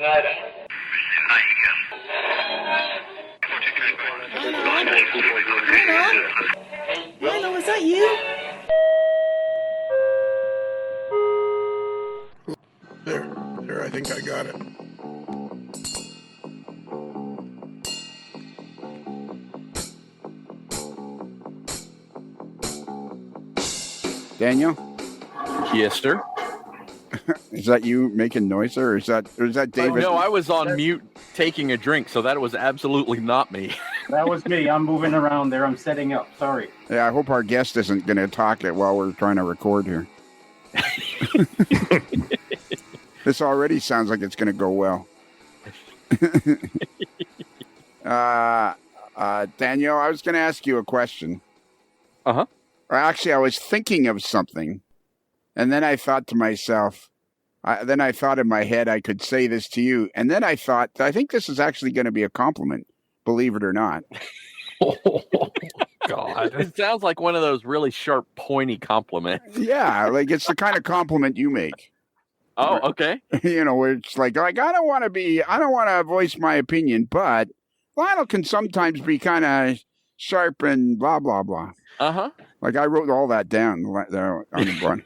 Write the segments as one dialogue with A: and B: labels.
A: Milo, is that you?
B: There, I think I got it. Daniel?
C: Yes, sir.
B: Is that you making noise, or is that David?
C: No, I was on mute taking a drink, so that was absolutely not me.
D: That was me. I'm moving around there. I'm setting up. Sorry.
B: Yeah, I hope our guest isn't going to talk it while we're trying to record here. This already sounds like it's going to go well. Daniel, I was going to ask you a question.
C: Uh-huh.
B: Actually, I was thinking of something, and then I thought to myself, then I thought in my head I could say this to you, and then I thought, I think this is actually going to be a compliment, believe it or not.
C: Oh, God. It sounds like one of those really sharp, pointy compliments.
B: Yeah, like it's the kind of compliment you make.
C: Oh, okay.
B: You know, where it's like I don't want to voice my opinion, but Lionel can sometimes be kind of sharp and blah, blah, blah.
C: Uh-huh.
B: Like I wrote all that down there on the one,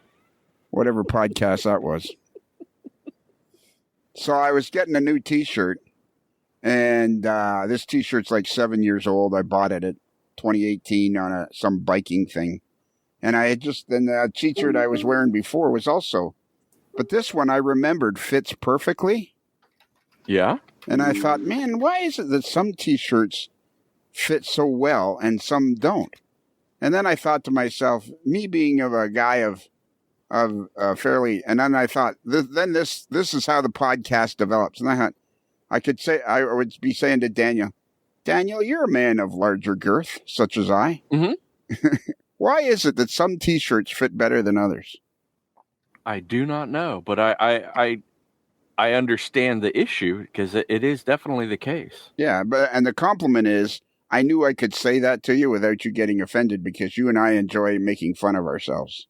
B: whatever podcast that was. So I was getting a new T-shirt, and this T-shirt's like 7 years old. I bought it at 2018 on some biking thing. And I had then the T-shirt I was wearing before was also, but this one I remembered fits perfectly.
C: Yeah.
B: And I thought, man, why is it that some T-shirts fit so well and some don't? And then I thought to myself, me being of a guy of fairly, and then I thought, this is how the podcast develops. And I thought, I would be saying to Daniel, you're a man of larger girth, such as I.
C: Mm-hmm.
B: Why is it that some T-shirts fit better than others?
C: I do not know, but I understand the issue because it is definitely the case.
B: Yeah, and the compliment is, I knew I could say that to you without you getting offended because you and I enjoy making fun of ourselves.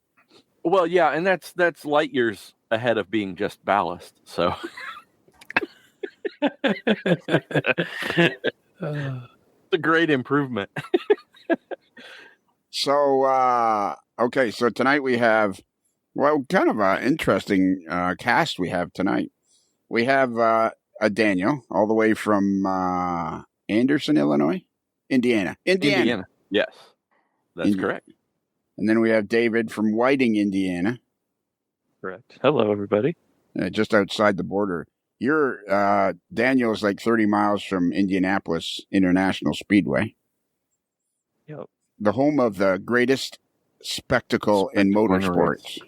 C: Well, yeah, and that's light years ahead of being just ballast. So it's a great improvement.
B: So, okay, so tonight we have, kind of an interesting cast we have tonight. We have a Daniel, all the way from Anderson, Illinois? Indiana.
C: Yes, that's correct.
B: And then we have David from Whiting, Indiana.
E: Correct. Hello, everybody.
B: Just outside the border. Daniel's like 30 miles from Indianapolis International Speedway.
E: Yep.
B: The home of the greatest spectacle in motorsports.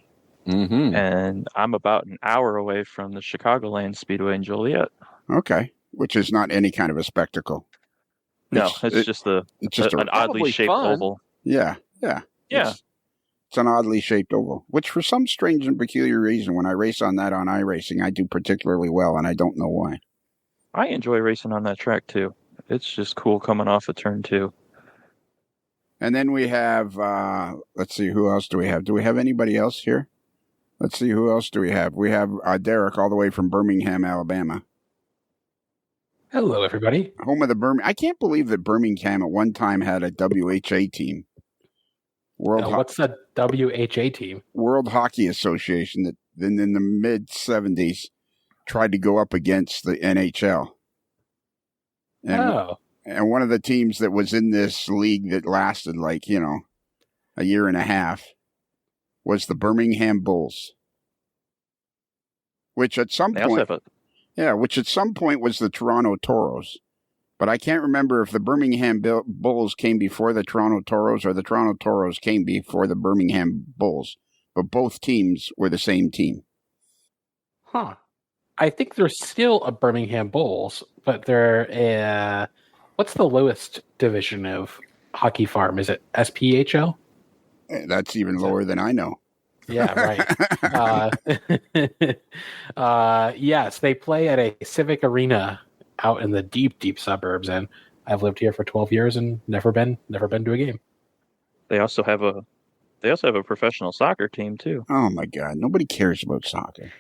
C: Mm-hmm.
E: And I'm about an hour away from the Chicagoland Speedway in Joliet.
B: Okay. Which is not any kind of a spectacle.
E: No, it's just an oddly shaped oval.
B: Yeah. It's an oddly shaped oval, which for some strange and peculiar reason, when I race on that on iRacing, I do particularly well, and I don't know why.
E: I enjoy racing on that track, too. It's just cool coming off of turn 2.
B: And then we have, let's see, who else do we have? Do we have anybody else here? Let's see, who else do we have? We have Derek all the way from Birmingham, Alabama.
F: Hello, everybody.
B: Home of the Birmingham. I can't believe that Birmingham at one time had a WHA team.
F: What's the WHA team?
B: World Hockey Association that then in the mid-70s tried to go up against the NHL. And one of the teams that was in this league that lasted a year and a half was the Birmingham Bulls. Which at some point was the Toronto Toros. But I can't remember if the Birmingham Bulls came before the Toronto Toros or the Toronto Toros came before the Birmingham Bulls. But both teams were the same team.
F: Huh. I think they're still a Birmingham Bulls, but they're what's the lowest division of Hockey Farm? Is it SPHL?
B: That's even lower than I know.
F: Yeah, right. Yes, they play at a civic arena out in the deep, deep suburbs, and I've lived here for 12 years and never been to a game.
E: They also have a professional soccer team too.
B: Oh my God, nobody cares about soccer.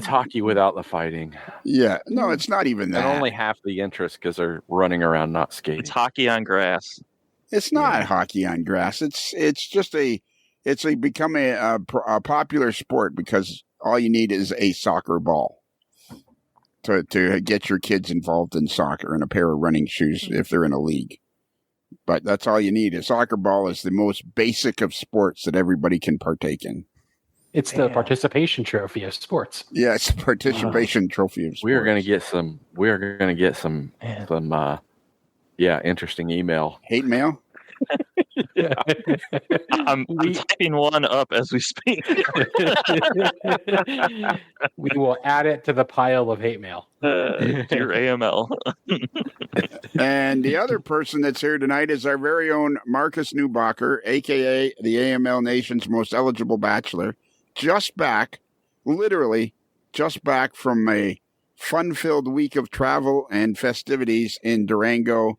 C: It's hockey without the fighting,
B: Yeah, no, it's not even that.
C: and only half the interest because they're running around not skating.
E: It's hockey on grass.
B: It's not hockey on grass. It's just become a popular sport because all you need is a soccer ball to get your kids involved in soccer and a pair of running shoes if they're in a league. But that's all you need. A soccer ball is the most basic of sports that everybody can partake in.
F: It's the participation trophy of sports.
B: Yeah, it's a participation trophy of sports.
C: We are going to get some. We are going to get some. Interesting email.
B: Hate mail.
E: I'm typing one up as we speak.
F: We will add it to the pile of hate mail.
E: Dear AML.
B: And the other person that's here tonight is our very own Marcus Newbacher, a.k.a. the AML Nation's most eligible bachelor. Literally just back from a fun-filled week of travel and festivities in Durango,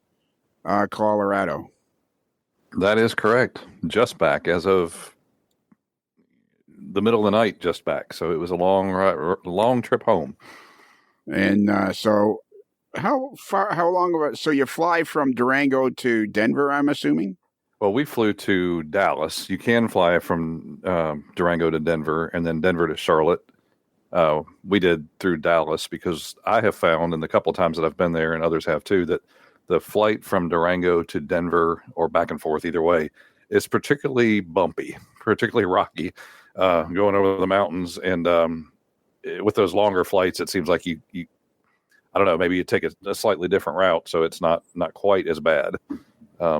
B: Colorado.
A: That is correct. Just back as of the middle of the night, just back. So it was a long trip home.
B: And so how long so you fly from Durango to Denver, I'm assuming?
A: Well, we flew to Dallas. You can fly from Durango to Denver and then Denver to Charlotte. We did through Dallas because I have found, and the couple times that I've been there and others have too, that the flight from Durango to Denver or back and forth either way is particularly bumpy, particularly rocky, going over the mountains. And with those longer flights, it seems like you I don't know, maybe you take a slightly different route, so it's not quite as bad.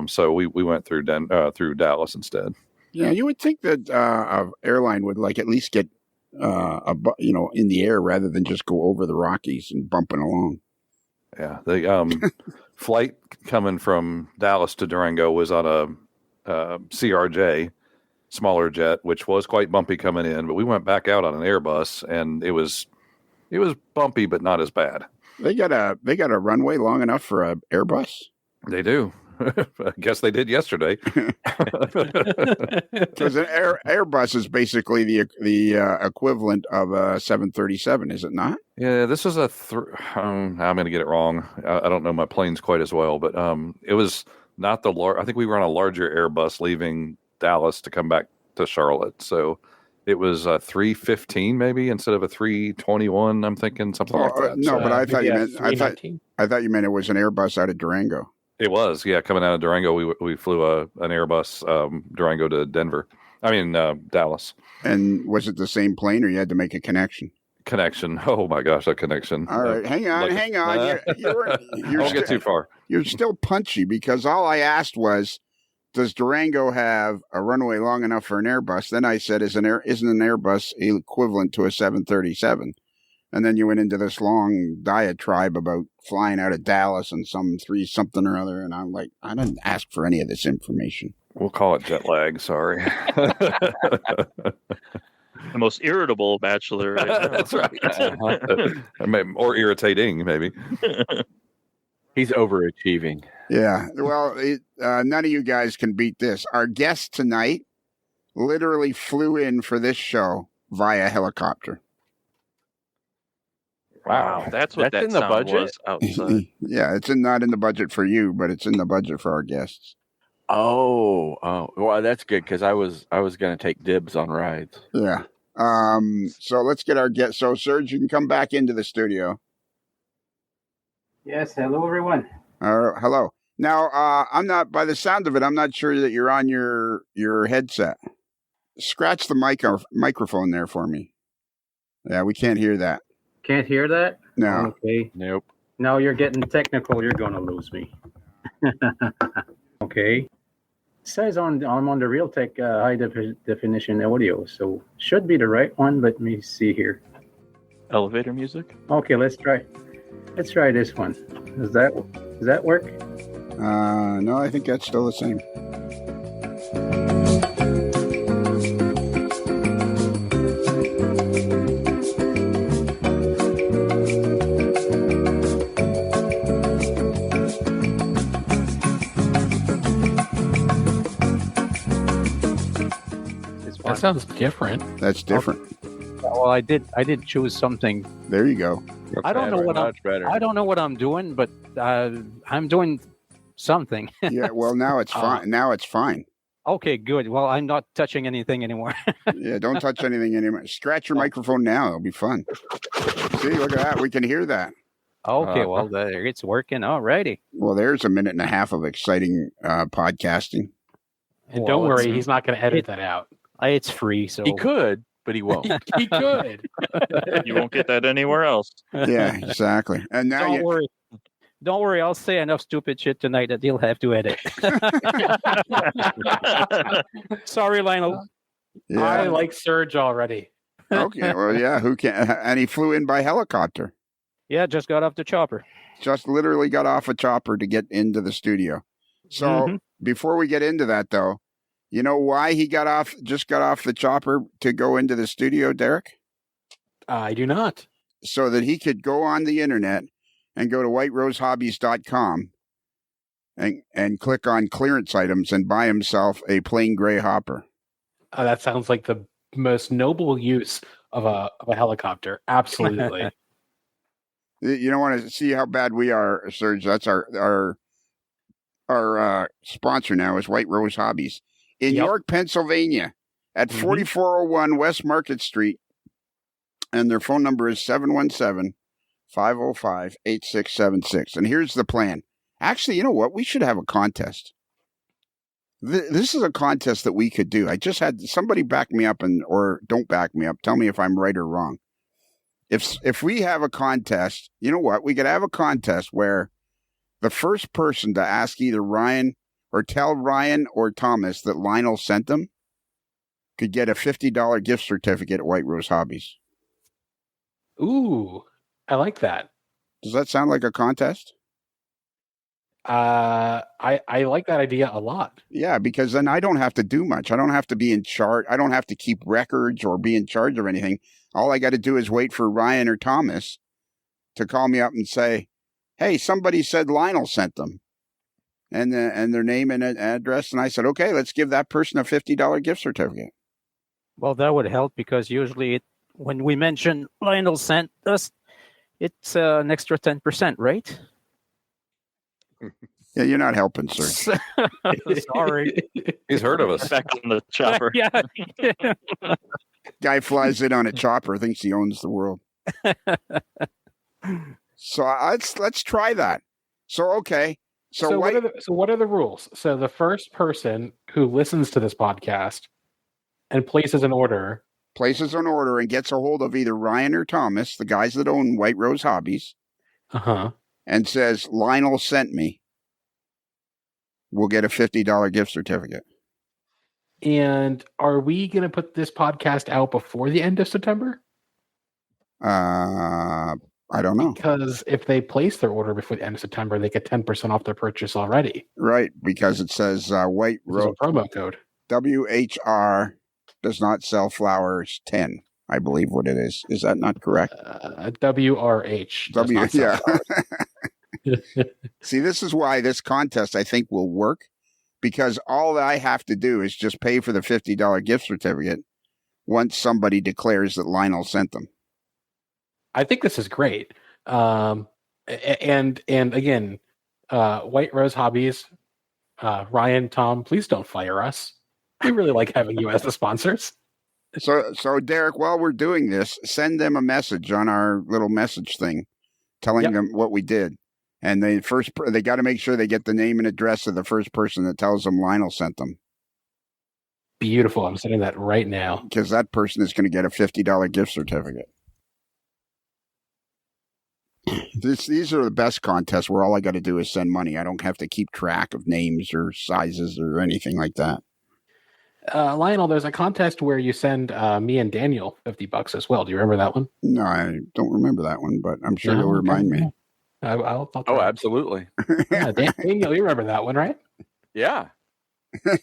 A: So we went through Dallas instead.
B: Yeah, you would think that an airline would at least get in the air rather than just go over the Rockies and bumping along.
A: Yeah, the flight coming from Dallas to Durango was on a CRJ, smaller jet, which was quite bumpy coming in. But we went back out on an Airbus, and it was bumpy, but not as bad.
B: They got a runway long enough for an Airbus. They
A: do. I guess they did yesterday.
B: Because an Airbus is basically the equivalent of a 737, is it not?
A: Yeah, this is I'm going to get it wrong. I don't know my planes quite as well, but it was not the I think we were on a larger Airbus leaving Dallas to come back to Charlotte. So it was a 315 maybe instead of a 321. I'm thinking something like that.
B: No, but I thought you meant I thought you meant it was an Airbus out of Durango.
A: It was, yeah. Coming out of Durango, we flew an Airbus Durango to Denver. I mean Dallas.
B: And was it the same plane, or you had to make a connection?
A: Connection. Oh my gosh, a connection.
B: All right, hang on. You're
A: Don't get too far.
B: You're still punchy because all I asked was, does Durango have a runway long enough for an Airbus? Then I said, isn't an Airbus equivalent to a 737? And then you went into this long diatribe about flying out of Dallas and some 3-something or other. And I'm like, I didn't ask for any of this information.
A: We'll call it jet lag. Sorry.
E: The most irritable bachelor.
A: That's right. Or irritating, maybe.
C: He's overachieving.
B: Yeah. Well, none of you guys can beat this. Our guest tonight literally flew in for this show via helicopter.
E: Wow, that's what that
C: in the
E: sound
C: budget
E: was outside.
B: Yeah, it's not in the budget for you, but it's in the budget for our guests.
C: Oh, well, that's good because I was going to take dibs on rides.
B: Yeah. So let's get our guest. So Serge, you can come back into the studio.
D: Yes, hello everyone.
B: Hello. Now, I'm not, by the sound of it, I'm not sure that you're on your headset. Scratch the microphone there for me. Yeah, we can't hear that.
D: Can't hear that?
B: No.
D: Okay.
C: Nope.
D: Now you're getting technical. You're going to lose me. Okay. It says I'm on the Realtek high definition audio, so should be the right one. Let me see here.
E: Elevator music?
D: Okay, let's try this one. Does that work?
B: No, I think that's still the same.
F: That sounds different.
B: That's different.
D: That
G: well, I did choose something.
B: There you go.
G: I don't know what
C: much better.
G: I don't know what I'm doing, but I'm doing something.
B: Yeah. Well, now it's fine. Now it's fine.
G: Okay, good. Well, I'm not touching anything anymore.
B: Yeah. Don't touch anything anymore. Scratch your microphone now. It'll be fun. See, look at that. We can hear that.
G: Okay, well, there, it's working. All righty.
B: Well, there's a minute and a half of exciting podcasting.
F: And don't worry, he's not going to edit that out.
G: It's free, so
C: He could, but he won't.
F: He could.
E: You won't get that anywhere else.
B: Yeah, exactly. And now
G: don't worry. Don't worry, I'll say enough stupid shit tonight that you'll have to edit. Sorry, Lionel.
B: Yeah.
F: I like Serge already.
B: Okay. Well, yeah. Who can? And he flew in by helicopter.
G: Yeah, just got off the chopper.
B: Just literally got off a chopper to get into the studio. So before we get into that, though, you know why he just got off the chopper to go into the studio, Derek?
F: I do not.
B: So that he could go on the internet and go to whiterosehobbies.com and click on clearance items and buy himself a plain gray hopper.
F: That sounds like the most noble use of a helicopter. Absolutely.
B: You don't want to see how bad we are, Serge. That's our sponsor now is White Rose Hobbies in York, Pennsylvania at 4401 West Market Street. And their phone number is 717-505-8676. And here's the plan. Actually, you know what? We should have a contest. This is a contest that we could do. I just had somebody back me up or don't back me up. Tell me if I'm right or wrong. If we have a contest, you know what? We could have a contest where the first person to ask either Ryan or tell Ryan or Thomas that Lionel sent them could get a $50 gift certificate at White Rose Hobbies.
F: Ooh, I like that.
B: Does that sound like a contest?
F: I like that idea a lot.
B: Yeah, because then I don't have to do much. I don't have to be in charge. I don't have to keep records or be in charge of anything. All I got to do is wait for Ryan or Thomas to call me up and say, hey, somebody said Lionel sent them. And their name and address. And I said, okay, let's give that person a $50 gift certificate.
G: Well, that would help because usually when we mention Lionel sent us, it's an extra 10%, right?
B: Yeah, you're not helping, sir.
G: Sorry.
A: He's heard of us.
E: Back on the chopper.
G: Yeah.
B: Guy flies in on a chopper, thinks he owns the world. So let's try that. So, okay. So
F: what are the rules? So the first person who listens to this podcast and places an order
B: and gets a hold of either Ryan or Thomas, the guys that own White Rose Hobbies, and says, Lionel sent me, we'll get a $50 gift certificate.
F: And are we going to put this podcast out before the end of September?
B: I don't know.
F: Because if they place their order before the end of September, they get 10% off their purchase already.
B: Right, because it says White Rose
F: promo code.
B: WHR does not sell flowers 10, I believe what it is. Is that not correct?
F: WRH.
B: Yeah. See, this is why this contest, I think, will work, because all I have to do is just pay for the $50 gift certificate once somebody declares that Lionel sent them.
F: I think this is great. And again, White Rose Hobbies, Ryan, Tom, please don't fire us. We really like having you as the sponsors.
B: So Derek, while we're doing this, send them a message on our little message thing telling them what we did. And they got to make sure they get the name and address of the first person that tells them Lionel sent them.
F: Beautiful. I'm sending that right now.
B: Because that person is going to get a $50 gift certificate. These are the best contests where all I got to do is send money. I don't have to keep track of names or sizes or anything like that.
F: Lionel, there's a contest where you send me and Daniel $50 as well. Do you remember that one?
B: No, I don't remember that one, but I'm sure you'll remind me.
F: I'll
C: Absolutely.
F: Yeah, Daniel, you remember that one, right?
C: Yeah.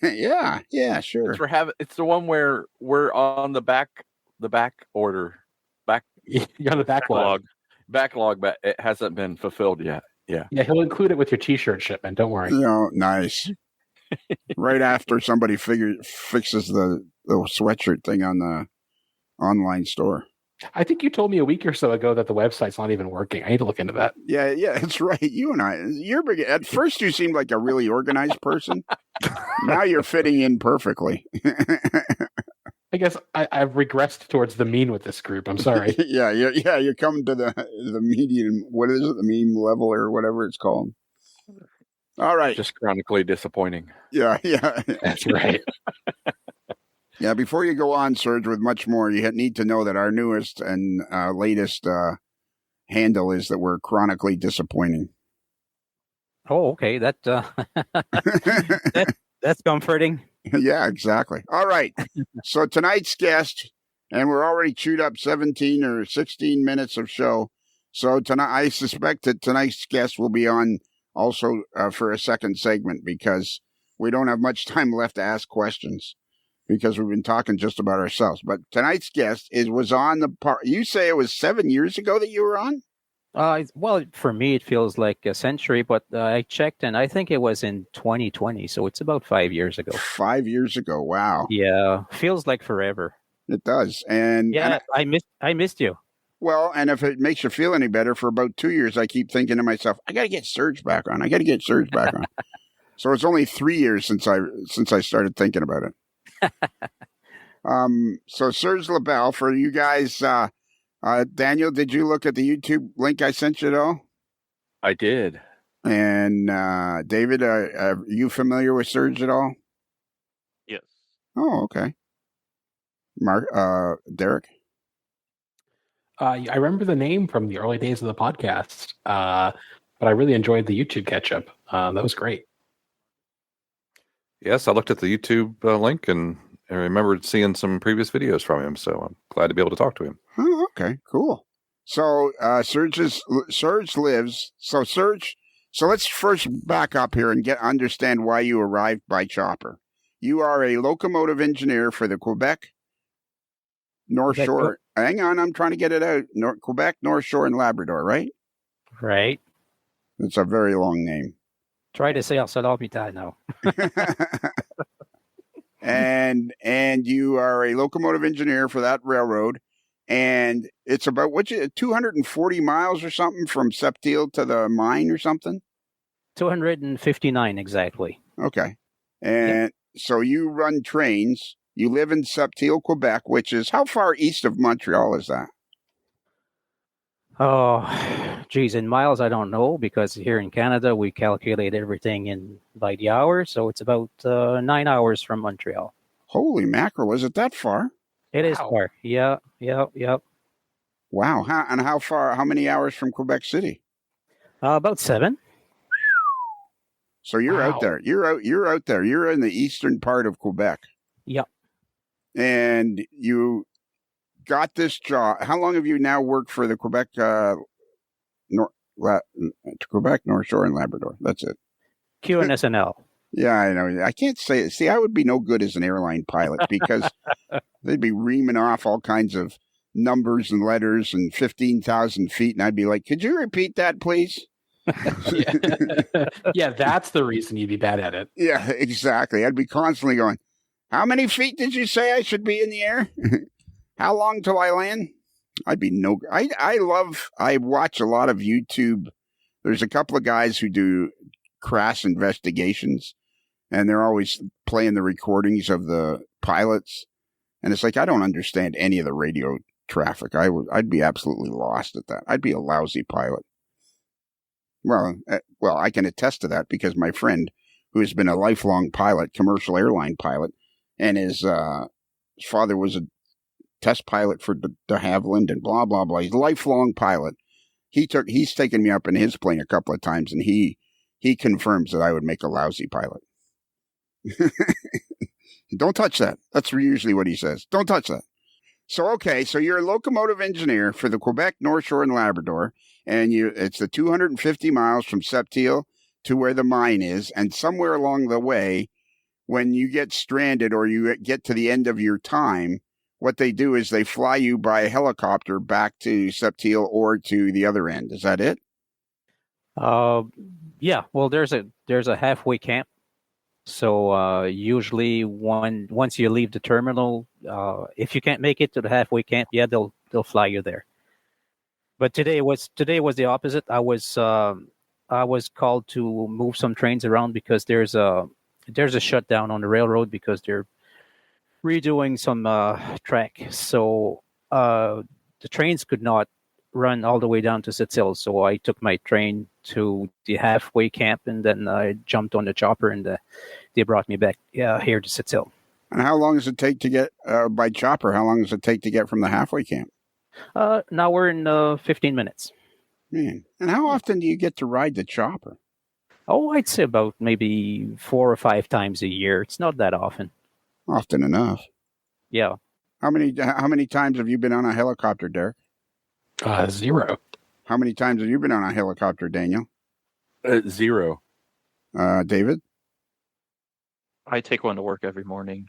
B: yeah, sure.
C: It's the one where we're on the back order.
F: You're on the backlog.
C: Backlog, but it hasn't been fulfilled yet. Yeah.
F: Yeah, he'll include it with your t-shirt shipment. Don't worry.
B: Nice. Right after somebody fixes the sweatshirt thing on the online store.
F: I think you told me a week or so ago that the website's not even working. I need to look into that.
B: Yeah, that's right. You and at first you seemed like a really organized person. Now you're fitting in perfectly.
F: I guess I've regressed towards the mean with this group. I'm sorry.
B: You're coming to the medium. What is it? The meme level or whatever it's called. All right.
C: Just chronically disappointing.
B: Yeah.
F: That's right.
B: Yeah, before you go on, Serge, with much more, you need to know that our newest and latest handle is that we're chronically disappointing.
G: Oh, okay. That's comforting.
B: Yeah, exactly. All right. So tonight's guest, and we're already chewed up 17 or 16 minutes of show. So tonight, I suspect that tonight's guest will be on also for a second segment because we don't have much time left to ask questions because we've been talking just about ourselves. But tonight's guest was on the part. You say it was 7 years ago that you were on?
G: Well, for me, it feels like a century, but I checked and I think it was in 2020. So it's about 5 years ago.
B: 5 years ago. Wow.
G: Yeah. Feels like forever.
B: It does. And
G: I missed you.
B: Well, and if it makes you feel any better, for about 2 years, I keep thinking to myself, I got to get Serge back on. So it's only 3 years since I started thinking about it. So Serge Lebel, for you guys, Daniel, did you look at the YouTube link I sent you at all?
C: I did.
B: And David, are you familiar with Serge at all?
E: Yes.
B: Oh, okay. Mark, Derek?
F: I remember the name from the early days of the podcast, but I really enjoyed the YouTube catch-up. That was great.
A: Yes, I looked at the YouTube link and I remembered seeing some previous videos from him, so I'm glad to be able to talk to him.
B: Oh, okay, cool. So Serge lives. So Serge, so let's first back up here and understand why you arrived by chopper. You are a locomotive engineer for the Quebec North Shore. Hang on, I'm trying to get it out. Quebec North Shore and Labrador, right?
G: Right.
B: It's a very long name.
G: Try to say ArcelorMittal now.
B: and you are a locomotive engineer for that railroad, and it's about 240 miles or something from Sept-Iles to the mine or something.
G: 259 exactly.
B: Okay, and so you run trains. You live in Sept-Iles, Quebec, which is how far east of Montreal is that?
G: Oh, geez, in miles, I don't know, because here in Canada, we calculate everything by the hour. So it's about 9 hours from Montreal.
B: Holy mackerel, is it that far?
G: It is far. Yeah.
B: Wow. How many hours from Quebec City?
G: About 7.
B: So you're out there. You're out there. You're in the eastern part of Quebec.
G: Yep.
B: And you got this job. How long have you now worked for the Quebec Quebec North Shore and Labrador? That's it.
G: QNSNL.
B: Yeah, I know. I can't say it. See, I would be no good as an airline pilot because they'd be reaming off all kinds of numbers and letters and 15,000 feet, and I'd be like, "Could you repeat that, please?"
F: Yeah, that's the reason you'd be bad at it.
B: Yeah, exactly. I'd be constantly going, "How many feet did you say I should be in the air? How long till I land?" I'd be no. I watch a lot of YouTube. There's a couple of guys who do crash investigations, and they're always playing the recordings of the pilots. And it's like, I don't understand any of the radio traffic. I'd be absolutely lost at that. I'd be a lousy pilot. Well, I can attest to that because my friend, who has been a lifelong pilot, commercial airline pilot, and his father was a test pilot for de Havilland and blah, blah, blah. He's a lifelong pilot. He's taken me up in his plane a couple of times, and he confirms that I would make a lousy pilot. Don't touch that. That's usually what he says. Don't touch that. So, okay, so you're a locomotive engineer for the Quebec North Shore and Labrador, and it's the 250 miles from Sept-Iles to where the mine is, and somewhere along the way, when you get stranded or you get to the end of your time, what they do is they fly you by helicopter back to Sept-Iles or to the other end. Is that it?
G: Yeah. Well, there's a halfway camp. So usually, once you leave the terminal, if you can't make it to the halfway camp, yeah, they'll fly you there. But today was the opposite. I was called to move some trains around because there's a shutdown on the railroad because they're redoing some track. So the trains could not run all the way down to Sept-Iles. So I took my train to the halfway camp, and then I jumped on the chopper, and they brought me back here to Sept-Iles.
B: And how long does it take to get by chopper? How long does it take to get from the halfway camp?
G: Now we're in 15 minutes.
B: Man, and how often do you get to ride the chopper?
G: Oh, I'd say about maybe 4 or 5 times a year. It's not that often.
B: Often enough.
G: Yeah.
B: How many times have you been on a helicopter, Derek?
F: 0.
B: How many times have you been on a helicopter, Daniel?
C: 0.
B: David?
E: I take one to work every morning.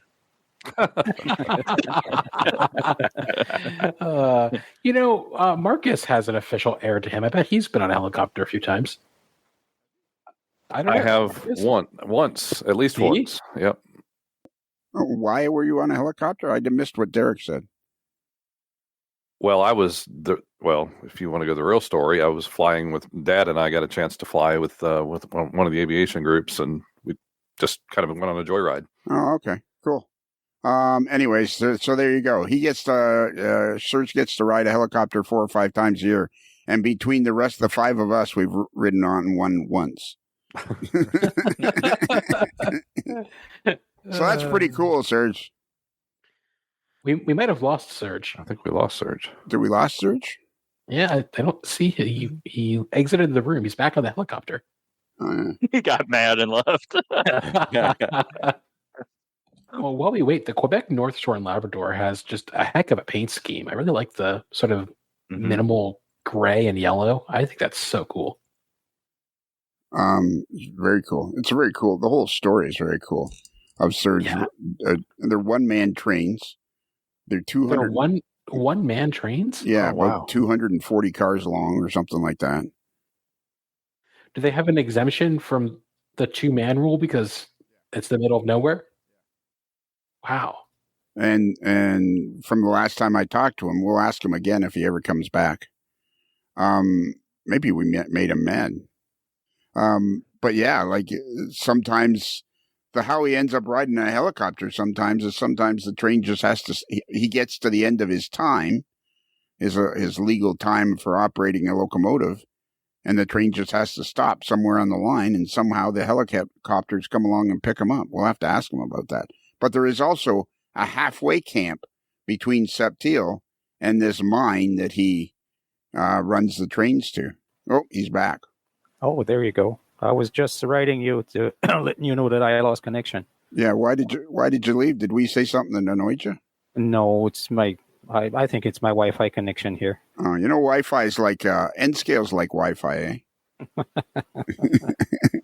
F: Marcus has an official heir to him. I bet he's been on a helicopter a few times. I
A: have once, at least
F: See?
A: once. Yep.
B: Why were you on a helicopter? I missed what Derek said.
A: Well, if you want to go the real story, I was flying with Dad, and I got a chance to fly with one of the aviation groups, and we just kind of went on a joyride.
B: Oh, okay, cool. Anyways, so there you go. He gets Serge gets to ride a helicopter 4 or 5 times a year, and between the rest of the 5 of us, we've ridden on one once. So that's pretty cool, Serge.
F: We might have lost Serge.
A: I think we lost Serge.
B: Did we lost Serge?
F: Yeah, I don't see he exited the room. He's back on the helicopter.
E: He got mad and left.
F: Well, while we wait, the Quebec North Shore and Labrador has just a heck of a paint scheme. I really like the sort of minimal gray and yellow. I think that's so cool.
B: Very cool. It's very cool. The whole story is very cool. Of Serge,
F: Yeah.
B: They're one-man trains. They're 200.
F: They're one-man trains?
B: Yeah,
F: Oh, wow.
B: about 240 cars long or something like that.
F: Do they have an exemption from the 2-man rule because it's the middle of nowhere? Wow.
B: And from the last time I talked to him, we'll ask him again if he ever comes back. Maybe we made him mad. But yeah, like sometimes how he ends up riding a helicopter sometimes the train just has to, he gets to the end of his time, his legal time for operating a locomotive, and the train just has to stop somewhere on the line, and somehow the helicopters come along and pick him up. We'll have to ask him about that. But there is also a halfway camp between Sept-Iles and this mine that he runs the trains to. Oh, he's back.
G: Oh, there you go. I was just writing you to letting you know that I lost connection.
B: Yeah, why did you leave? Did we say something that annoyed you?
G: No, it's I think it's my Wi-Fi connection here.
B: Wi-Fi is like N-Scale's like Wi-Fi, eh?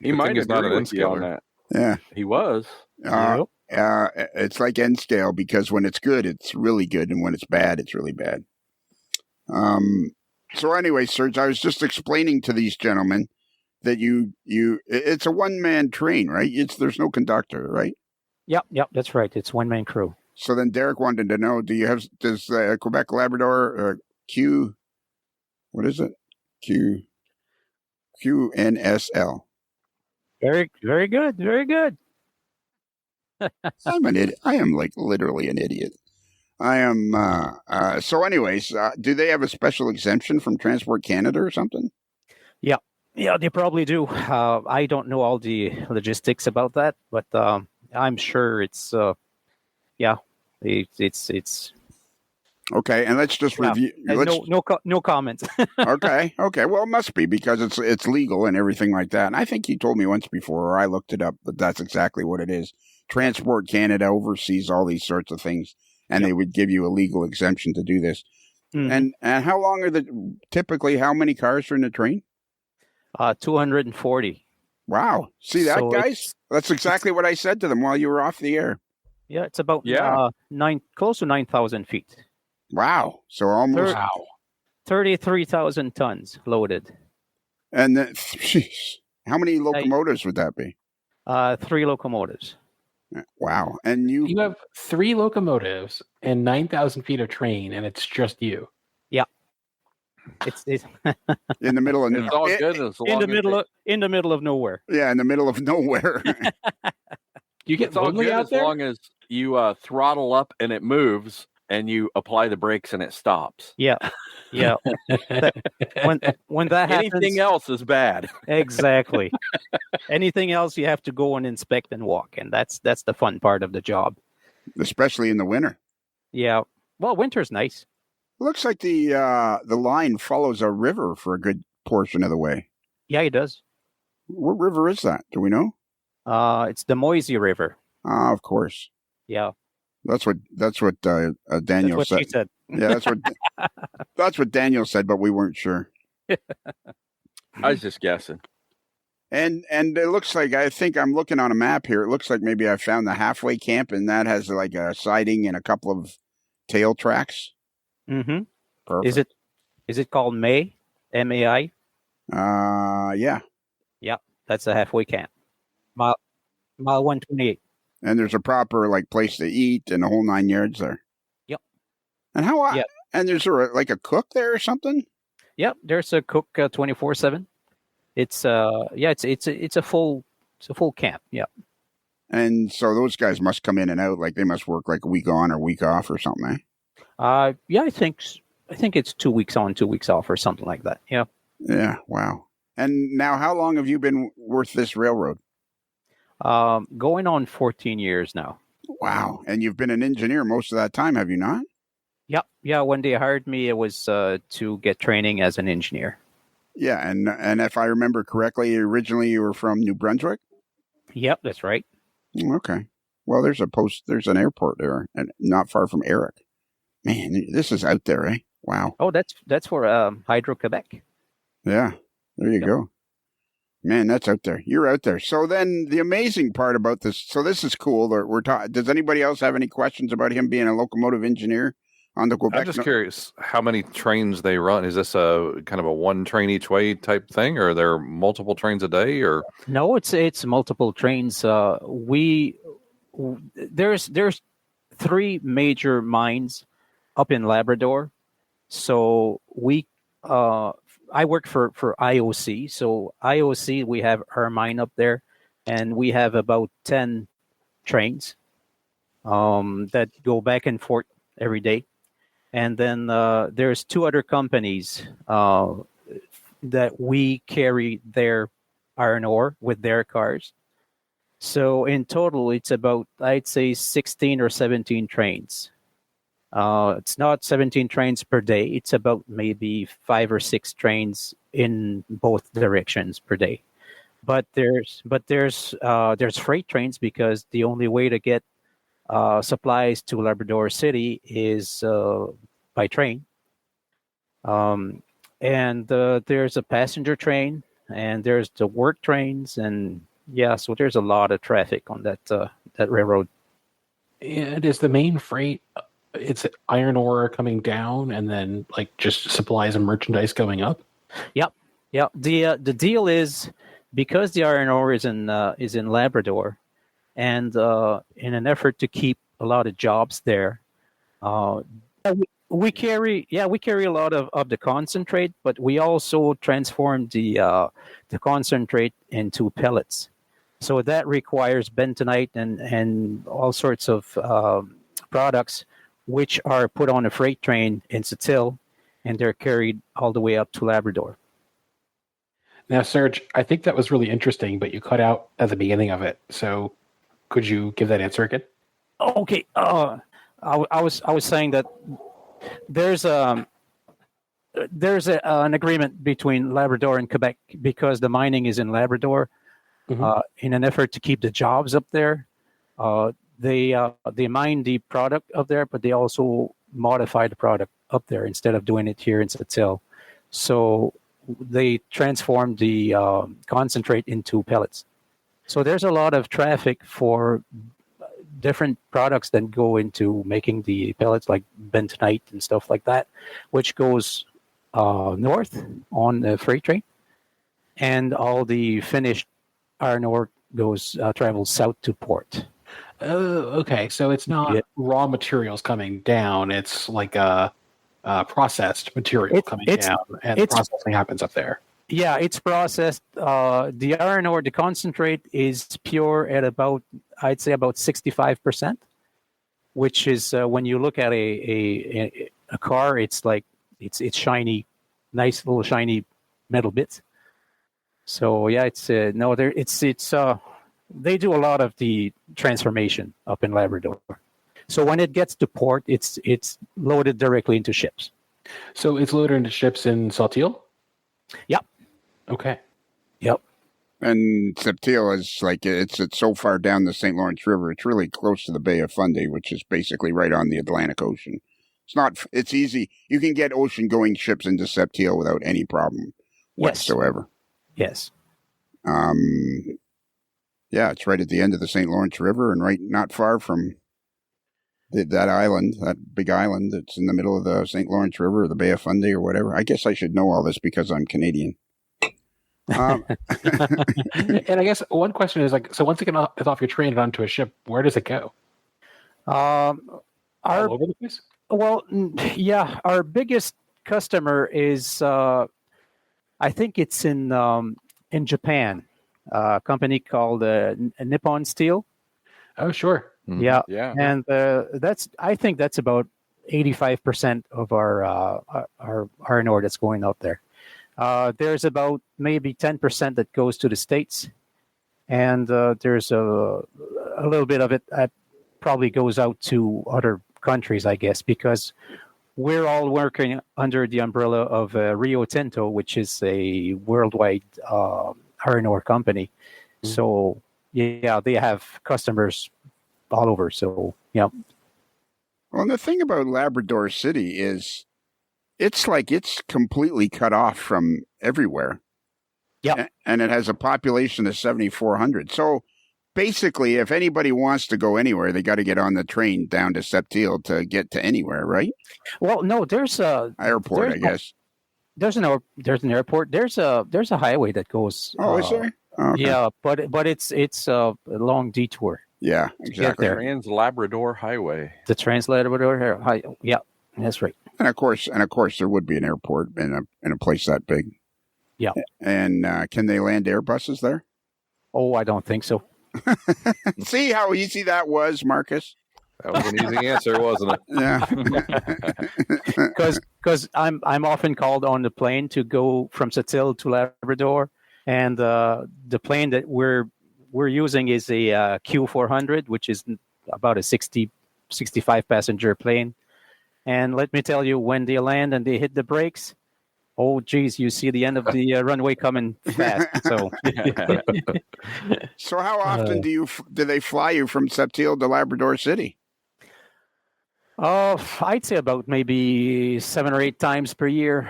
C: He might
A: he's not
C: agree
A: an
C: with you on
A: N-scaler.
C: that.
B: Yeah.
C: He was.
B: It's like N-Scale because when it's good, it's really good, and when it's bad, it's really bad. So anyway, Serge, I was just explaining to these gentlemen that it's a one-man train, right? There's no conductor, right?
G: Yep, that's right. It's one-man crew.
B: So then Derek wanted to know, does Quebec Labrador what is it? QNSL.
G: Very, very good. Very good.
B: I'm an idiot. I am like literally an idiot. I am. So anyways, do they have a special exemption from Transport Canada or something?
G: Yeah, they probably do. I don't know all the logistics about that, but I'm sure it's it's
B: okay. And let's just review.
G: No comments.
B: Okay. Well, it must be because it's legal and everything like that. And I think you told me once before, or I looked it up, but that's exactly what it is. Transport Canada oversees all these sorts of things, and they would give you a legal exemption to do this. Mm. And how long are typically how many cars are in the train?
G: 240.
B: Wow. See that, so guys? That's exactly what I said to them while you were off the air.
G: Yeah, it's about close to 9,000 feet.
B: Wow. So almost
G: 33,000 tons loaded.
B: And how many locomotives would that be?
G: 3 locomotives.
B: Wow. And you
F: You have 3 locomotives and 9,000 feet of train, and it's just you.
G: It's
B: in the middle of
C: It's all good as long
G: in the
C: as
G: middle of nowhere.
B: Yeah, in the middle of nowhere.
F: You get
C: it's all
F: lonely
C: good
F: out
C: as
F: there?
C: long as you throttle up and it moves, and you apply the brakes and it stops.
G: Yeah. When that happens,
C: Anything else is bad.
G: exactly. Anything else, you have to go and inspect and walk, and that's the fun part of the job.
B: Especially in the winter.
G: Yeah. Well, winter's nice.
B: Looks like the line follows a river for a good portion of the way.
G: Yeah, it does.
B: What river is that? Do we know?
G: It's the Moisey River.
B: Ah, of course.
G: Yeah.
B: That's what Daniel
G: That's what
B: said.
G: she said.
B: Yeah, that's what Daniel said, but we weren't sure.
C: I was just guessing.
B: And it looks like, I think I'm looking on a map here. It looks like maybe I found the halfway camp, and that has like a siding and a couple of tail tracks.
G: Mm-hmm.
B: Perfect.
G: Is it called May? MAI?
B: Yeah.
G: That's a halfway camp. Mile 128.
B: And there's a proper like place to eat and the whole 9 yards there.
G: Yep.
B: And how?
G: Yep.
B: And there's like a cook there or something.
G: Yep. There's a cook 24/7. It's it's a full camp. Yep.
B: And so those guys must come in and out. Like they must work like a week on or week off or something. Eh?
G: Yeah, I think it's 2 weeks on, 2 weeks off, or something like that. Yeah.
B: Yeah. Wow. And now, how long have you been with this railroad?
G: Going on 14 years now.
B: Wow. And you've been an engineer most of that time, have you not?
G: Yep. Yeah. When they hired me, it was to get training as an engineer.
B: Yeah. And if I remember correctly, originally you were from New Brunswick?
G: Yep, that's right.
B: Okay. Well, there's an airport there, and not far from Eric. Man, this is out there, eh? Wow.
G: Oh, that's for Hydro Quebec.
B: Yeah. There you
G: Yep.
B: go. Man, that's out there. You're out there. So then the amazing part about this, so this is cool. Does anybody else have any questions about him being a locomotive engineer on the Quebec?
A: I'm just curious how many trains they run. Is this a kind of a one train each way type thing, or are there multiple trains a day? Or
G: No, it's multiple trains. There's 3 major mines up in Labrador. So I work for IOC. So IOC, we have our mine up there, and we have about 10 trains that go back and forth every day. And then there's 2 other companies that we carry their iron ore with their cars. So in total, it's about, I'd say, 16 or 17 trains. It's not 17 trains per day. It's about maybe 5 or 6 trains in both directions per day. But there's freight trains, because the only way to get supplies to Labrador City is by train. And there's a passenger train, and there's the work trains, and yeah, so there's a lot of traffic on that railroad.
F: And is the main freight, it's iron ore coming down, and then like just supplies and merchandise going up?
G: Yep. The deal is, because the iron ore is in Labrador, and in an effort to keep a lot of jobs there, we carry a lot of the concentrate, but we also transform the concentrate into pellets. So that requires bentonite and all sorts of products, which are put on a freight train in Sept-Iles, and they're carried all the way up to Labrador.
F: Now, Serge, I think that was really interesting, but you cut out at the beginning of it. So could you give that answer again?
G: Okay. I was saying that there's an agreement between Labrador and Quebec, because the mining is in Labrador.
F: Mhm.
G: In an effort to keep the jobs up there, they mine the product up there, but they also modify the product up there instead of doing it here in Sept-Iles. So they transform the concentrate into pellets. So there's a lot of traffic for different products that go into making the pellets, like bentonite and stuff like that, which goes north on the freight train, and all the finished iron ore travels south to port.
F: Oh, okay. So it's not
G: Yeah.
F: raw materials coming down. It's like a processed material coming down, and the processing happens up there.
G: Yeah, it's processed. The iron ore, the concentrate is pure at I'd say about 65%, which is when you look at a car, it's like it's shiny, nice little shiny metal bits. So yeah, it's they do a lot of the transformation up in Labrador. So when it gets to port, it's loaded directly into ships.
F: So it's loaded into ships in Sept-Iles?
G: Yep.
F: Okay.
G: Yep.
B: And Sept-Iles is like it's so far down the St. Lawrence River. It's really close to the Bay of Fundy, which is basically right on the Atlantic Ocean. It's easy. You can get ocean-going ships into Sept-Iles without any problem whatsoever.
G: Yes.
B: Yeah, it's right at the end of the St. Lawrence River and right not far from that island, that big island that's in the middle of the St. Lawrence River or the Bay of Fundy or whatever. I guess I should know all this because I'm Canadian.
F: And I guess one question is so once it gets off your train and onto a ship, where does it go? All over the place?
G: Well, yeah, our biggest customer is, I think it's in Japan, a company called Nippon Steel.
F: Oh, sure.
A: Mm-hmm.
G: Yeah. And I think that's about 85% of our iron ore that's going out there. There's about maybe 10% that goes to the States, and there's a little bit of it that probably goes out to other countries, I guess, because we're all working under the umbrella of Rio Tinto, which is a worldwide iron ore company. Mm-hmm. So, yeah, they have customers all over. So, yeah.
B: Well, and the thing about Labrador City is it's completely cut off from everywhere.
G: Yeah.
B: And it has a population of 7,400. So basically, if anybody wants to go anywhere, they got to get on the train down to Sept-Iles to get to anywhere, right?
G: Well, no, there's a
B: airport, I guess.
G: There's an airport. There's a highway that goes.
B: Oh, is there? Oh, okay.
G: Yeah, but it's a long detour.
B: Yeah, exactly.
C: Trans-Labrador Highway.
G: The Trans-Labrador Highway. Yeah, that's right.
B: And of course, there would be an airport in a place that big.
G: Yeah.
B: And can they land Airbuses there?
G: Oh, I don't think so.
B: See how easy that was, Marcus?
A: That was an easy answer, wasn't it?
B: Yeah.
G: Because I'm often called on the plane to go from Sept-Iles to Labrador, and the plane that we're using is a Q400, which is about a 65 passenger plane. And let me tell you, when they land and they hit the brakes, oh, geez, you see the end of the runway coming fast. So,
B: so how often do they fly you from Sept-Iles to Labrador City?
G: I'd say about maybe 7 or 8 times per year.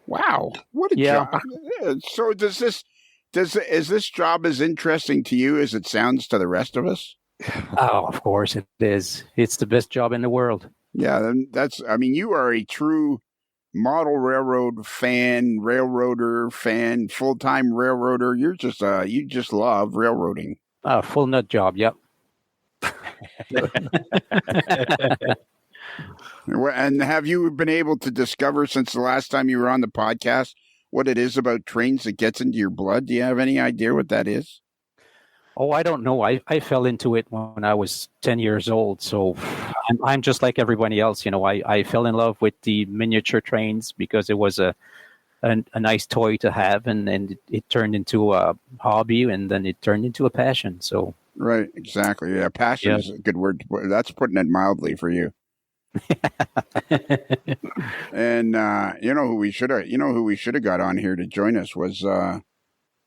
B: Wow, what a job! So is this job as interesting to you as it sounds to the rest of us?
G: Oh, of course it is. It's the best job in the world.
B: Yeah, you are a true model railroad fan, railroader fan, full-time railroader. You just love railroading.
G: Full nut job. Yep.
B: And have you been able to discover since the last time you were on the podcast what it is about trains that gets into your blood? Do you have any idea what that is?
G: Oh, I don't know. I fell into it when I was 10 years old. So I'm just like everybody else. You know, I fell in love with the miniature trains because it was a nice toy to have. And it turned into a hobby, and then it turned into a passion. So
B: right. Exactly. Yeah. Passion is a good word. That's putting it mildly for you. And who we should have got on here to join us was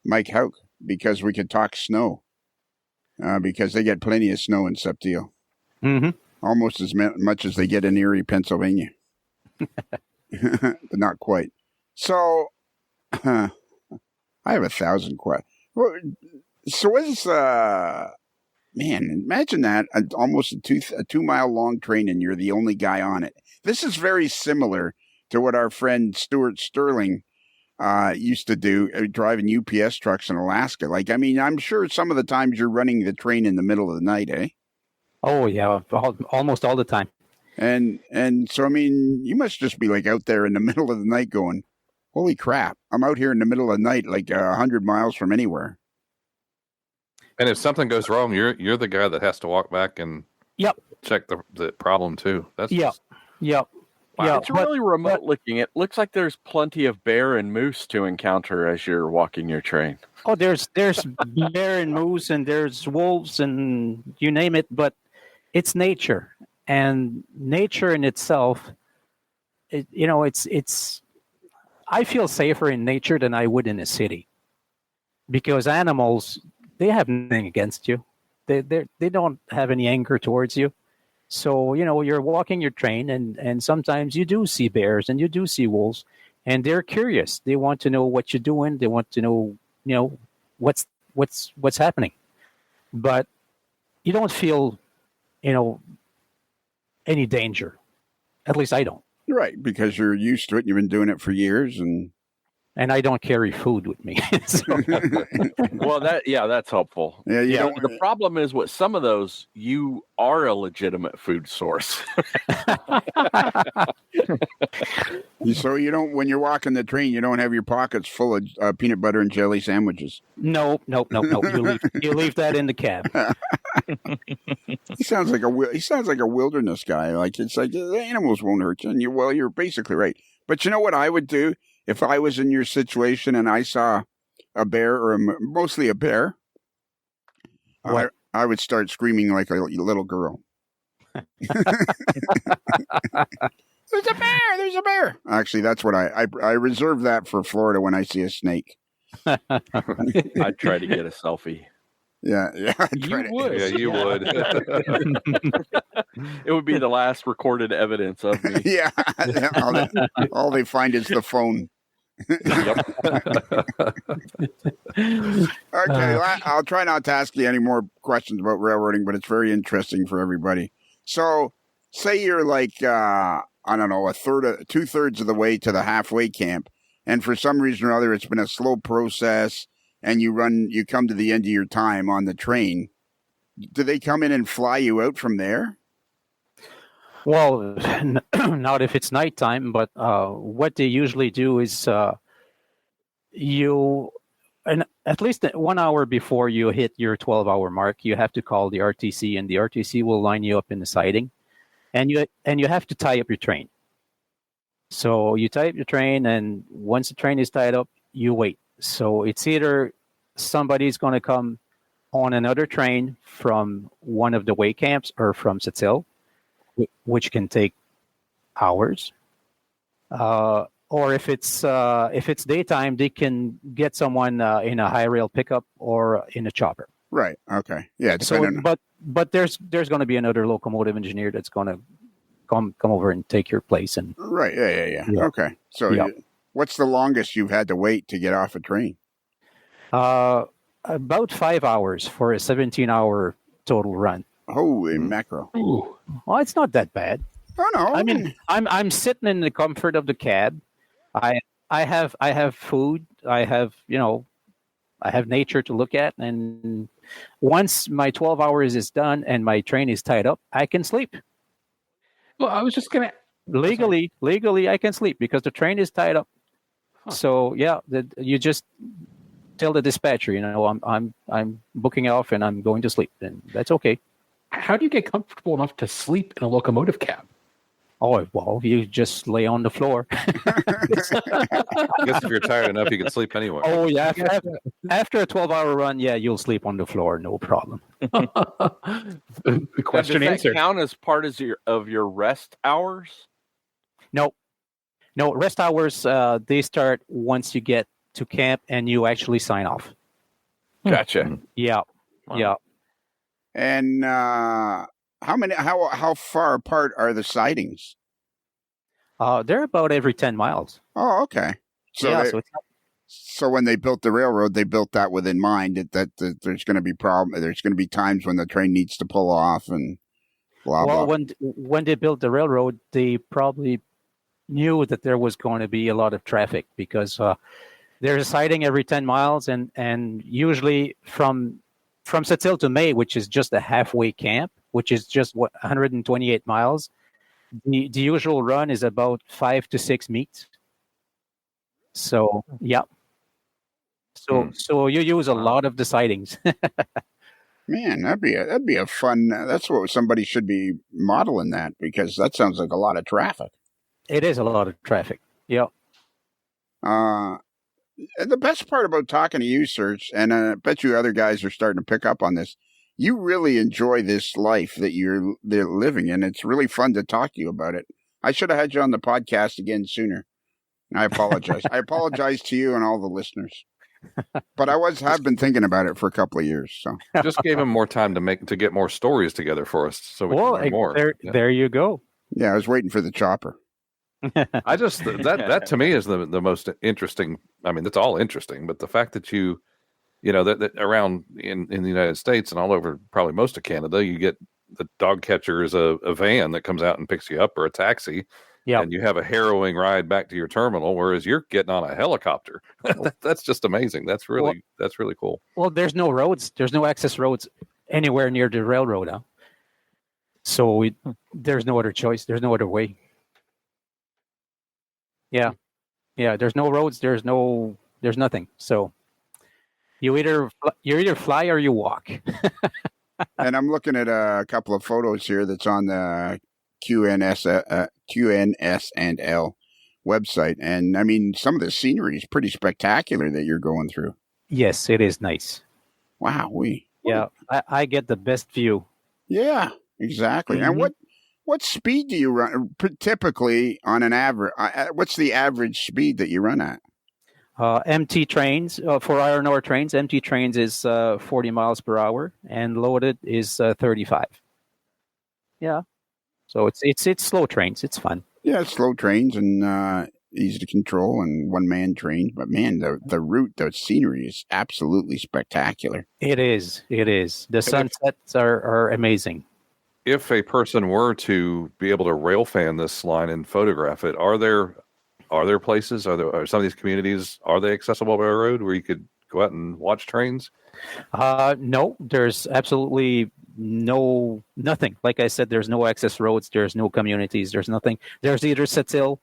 B: Mike Hauk, because we could talk snow. Because they get plenty of snow in Sept-Iles.
G: Mm-hmm.
B: Almost as much as they get in Erie, Pennsylvania. But not quite. So, I have 1,000 questions. So what is, man, imagine that, almost a 2-mile long train and you're the only guy on it. This is very similar to what our friend Stuart Sterling used to do driving UPS trucks in Alaska. Like, I mean, I'm sure some of the times you're running the train in the middle of the night, eh?
G: Oh yeah, almost all the time.
B: And so, I mean, you must just be like out there in the middle of the night going, holy crap, I'm out here in the middle of the night, like 100 miles from anywhere.
A: And if something goes wrong, you're the guy that has to walk back and check the problem too. That's
G: Yep.
C: Wow,
G: Yeah,
C: it's really remote looking. It looks like there's plenty of bear and moose to encounter as you're walking your train.
G: Oh, there's bear and moose, and there's wolves, and you name it. But it's nature, and nature in itself, it's. I feel safer in nature than I would in a city, because animals, they have nothing against you. They don't have any anger towards you. So, you're walking your train, and sometimes you do see bears and you do see wolves, and they're curious. They want to know what you're doing. They want to know, what's happening. But you don't feel, any danger. At least I don't.
B: Right, because you're used to it. You've been doing it for years, and
G: I don't carry food with me. So,
C: Well, that's helpful.
B: yeah, you don't.
C: The problem is with some of those, you are a legitimate food source.
B: So you don't. When you're walking the train, you don't have your pockets full of peanut butter and jelly sandwiches.
G: no. You leave that in the cab.
B: He sounds like a wilderness guy. Like, it's like the animals won't hurt you, and you're basically right. But you know what I would do if I was in your situation and I saw a bear, or mostly a bear? I would start screaming like a little girl. There's a bear! There's a bear! Actually, that's what I reserve that for Florida when I see a snake.
C: I'd try to get a selfie.
B: Yeah.
C: You would.
A: Yeah, you would.
C: It would be the last recorded evidence of me.
B: Yeah. All they find is the phone. Okay, I'll try not to ask you any more questions about railroading, but it's very interesting for everybody. So, say you're like, I don't know, 2/3 of the way to the halfway camp, and for some reason or other, it's been a slow process, and you come to the end of your time on the train. Do they come in and fly you out from there?
G: Well, not if it's nighttime, but what they usually do is and at least 1 hour before you hit your 12-hour mark, you have to call the RTC, and the RTC will line you up in the siding, and you have to tie up your train. So you tie up your train, and once the train is tied up, you wait. So it's either somebody's going to come on another train from one of the way camps or from Sept-Iles, which can take hours. Or if it's daytime, they can get someone in a high rail pickup or in a chopper.
B: Right. Okay. Yeah.
G: So, but there's going to be another locomotive engineer that's going to come over and take your place. And
B: right. Yeah. Okay. So, what's the longest you've had to wait to get off a train?
G: About 5 hours for a 17-hour total run.
B: Holy mackerel!
F: Ooh.
G: Well, it's not that bad.
B: Oh no!
G: I mean, I'm sitting in the comfort of the cab. I have food. I have nature to look at, and once my 12 hours is done and my train is tied up, I can sleep.
F: Well, I was just gonna
G: legally I can sleep because the train is tied up. Huh. So you just tell the dispatcher, I'm booking off and I'm going to sleep, and that's okay.
F: How do you get comfortable enough to sleep in a locomotive cab?
G: Oh, well, you just lay on the floor.
A: I guess if you're tired enough, you can sleep anywhere.
G: Oh, yeah. After a 12-hour run, you'll sleep on the floor, no problem.
F: The question
C: does
F: answered.
C: That count as part of your rest hours?
G: No, rest hours, they start once you get to camp and you actually sign off.
C: Gotcha.
G: Yeah,
C: Wow.
G: yeah.
B: And how far apart are the sidings?
G: They're about every 10 miles.
B: Oh, okay. So so when they built the railroad, they built that with in mind that there's going to be there's going to be times when the train needs to pull off and blah blah.
G: Well, when they built the railroad, they probably knew that there was going to be a lot of traffic because there's a sighting every 10 miles, and usually from Sept-Iles to May, which is just a halfway camp, which is just 128 miles. The usual run is about 5 to 6 meets. So yeah. So you use a lot of the sightings.
B: Man, that'd be a fun. That's what somebody should be modeling that, because that sounds like a lot of traffic.
G: It is a lot of traffic. Yeah.
B: The best part about talking to you, Serge, and I bet you other guys are starting to pick up on this. You really enjoy this life that they're living in. It's really fun to talk to you about it. I should have had you on the podcast again sooner. I apologize. I apologize to you and all the listeners. But have been thinking about it for a couple of years. So
A: Just gave him more time to get more stories together for us, so we can learn more.
G: There you go.
B: yeah, I was waiting for the chopper.
A: I just that to me is the most interesting. I mean, that's all interesting, but the fact that you know that around in the United States and all over probably most of Canada, you get the dog catcher is a van that comes out and picks you up, or a taxi.
G: Yeah.
A: And you have a harrowing ride back to your terminal, whereas you're getting on a helicopter. That's just amazing. That's really cool.
G: Well, there's no roads. There's no access roads anywhere near the railroad. Huh? So there's no other choice. There's no other way. Yeah. There's no roads. There's nothing. So you either fly or you walk.
B: And I'm looking at a couple of photos here that's on the QNS and L website, and I mean, some of the scenery is pretty spectacular that you're going through.
G: Yes, it is nice.
B: Wow,
G: Yeah, I get the best view.
B: Yeah, exactly.
G: Mm-hmm.
B: And what speed do you run typically on an average? What's the average speed that you run at?
G: Empty trains for iron ore trains. Empty trains is 40 miles per hour, and loaded is 35. Yeah. So it's slow trains. It's fun.
B: Yeah, it's slow trains and easy to control and one-man trains. But man, the route, the scenery is absolutely spectacular.
G: It is. The sunsets are amazing.
A: If a person were to be able to rail fan this line and photograph it, are there places? Are some of these communities, are they accessible by road where you could go out and watch trains?
G: No, there's absolutely nothing. Like I said, there's no access roads, there's no communities, there's nothing. There's either Sept-Iles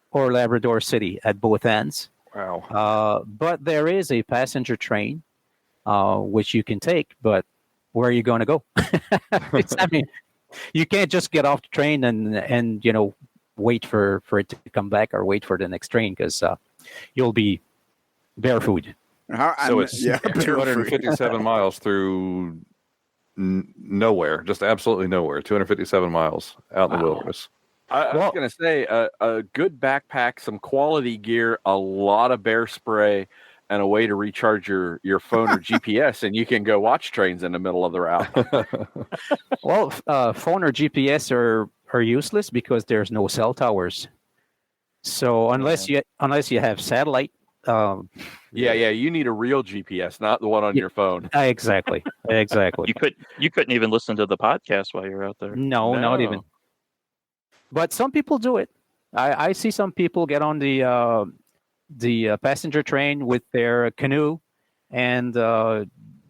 G: or Labrador City at both ends.
A: Wow.
G: But there is a passenger train, which you can take, but where are you going to go? I mean, you can't just get off the train and wait for it to come back or wait for the next train, because you'll be barefoot.
A: So it's 257 miles through nowhere, just absolutely nowhere. 257 miles out in the wilderness.
C: I was going to say a good backpack, some quality gear, a lot of bear spray, and a way to recharge your phone or GPS, and you can go watch trains in the middle of the route.
G: Well, phone or GPS are useless because there's no cell towers. So unless you have satellite.
C: You need a real GPS, not the one on your phone.
G: Exactly.
E: You couldn't even listen to the podcast while you're out there.
G: No, not even. But some people do it. I see some people get on the passenger train with their canoe, and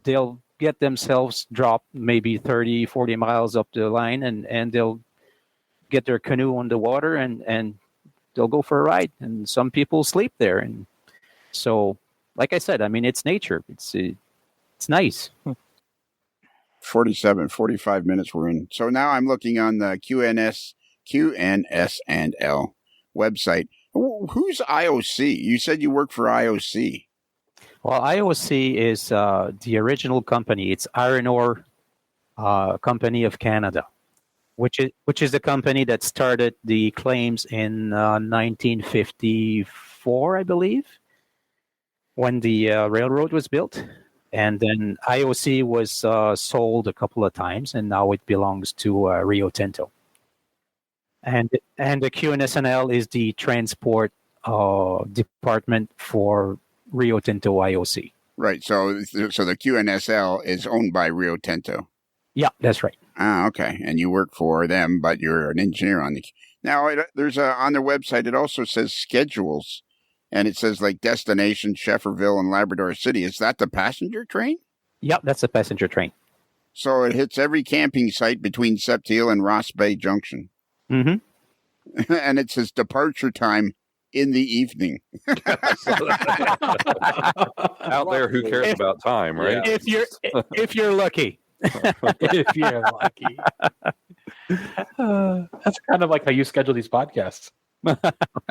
G: they'll get themselves dropped maybe 30, 40 miles up the line, and they'll get their canoe on the water, and they'll go for a ride. And some people sleep there, and so, like I said, I mean, it's nature. It's nice.
B: 45 minutes we're in. So now I'm looking on the QNS and L website. Who's IOC? You said you work for IOC.
G: Well, IOC is the original company. It's Iron Ore Company of Canada, which is the company that started the claims in 1954, I believe, when the railroad was built. And then IOC was sold a couple of times, and now it belongs to Rio Tinto. And the QNSNL is the transport department for Rio Tinto IOC.
B: Right. So the QNSL is owned by Rio Tinto.
G: Yeah, that's right.
B: Ah, okay. And you work for them, but you're an engineer on the Now, there's on their website, it also says schedules, and it says like destination Shefferville and Labrador City. Is that the passenger train?
G: Yep, that's a passenger train.
B: So it hits every camping site between Sept-Iles and Ross Bay Junction.
G: Mm-hmm.
B: And it says departure time in the evening.
A: Out there, who cares about time, right?
G: If you're lucky.
F: If you're lucky. That's kind of like how you schedule these podcasts.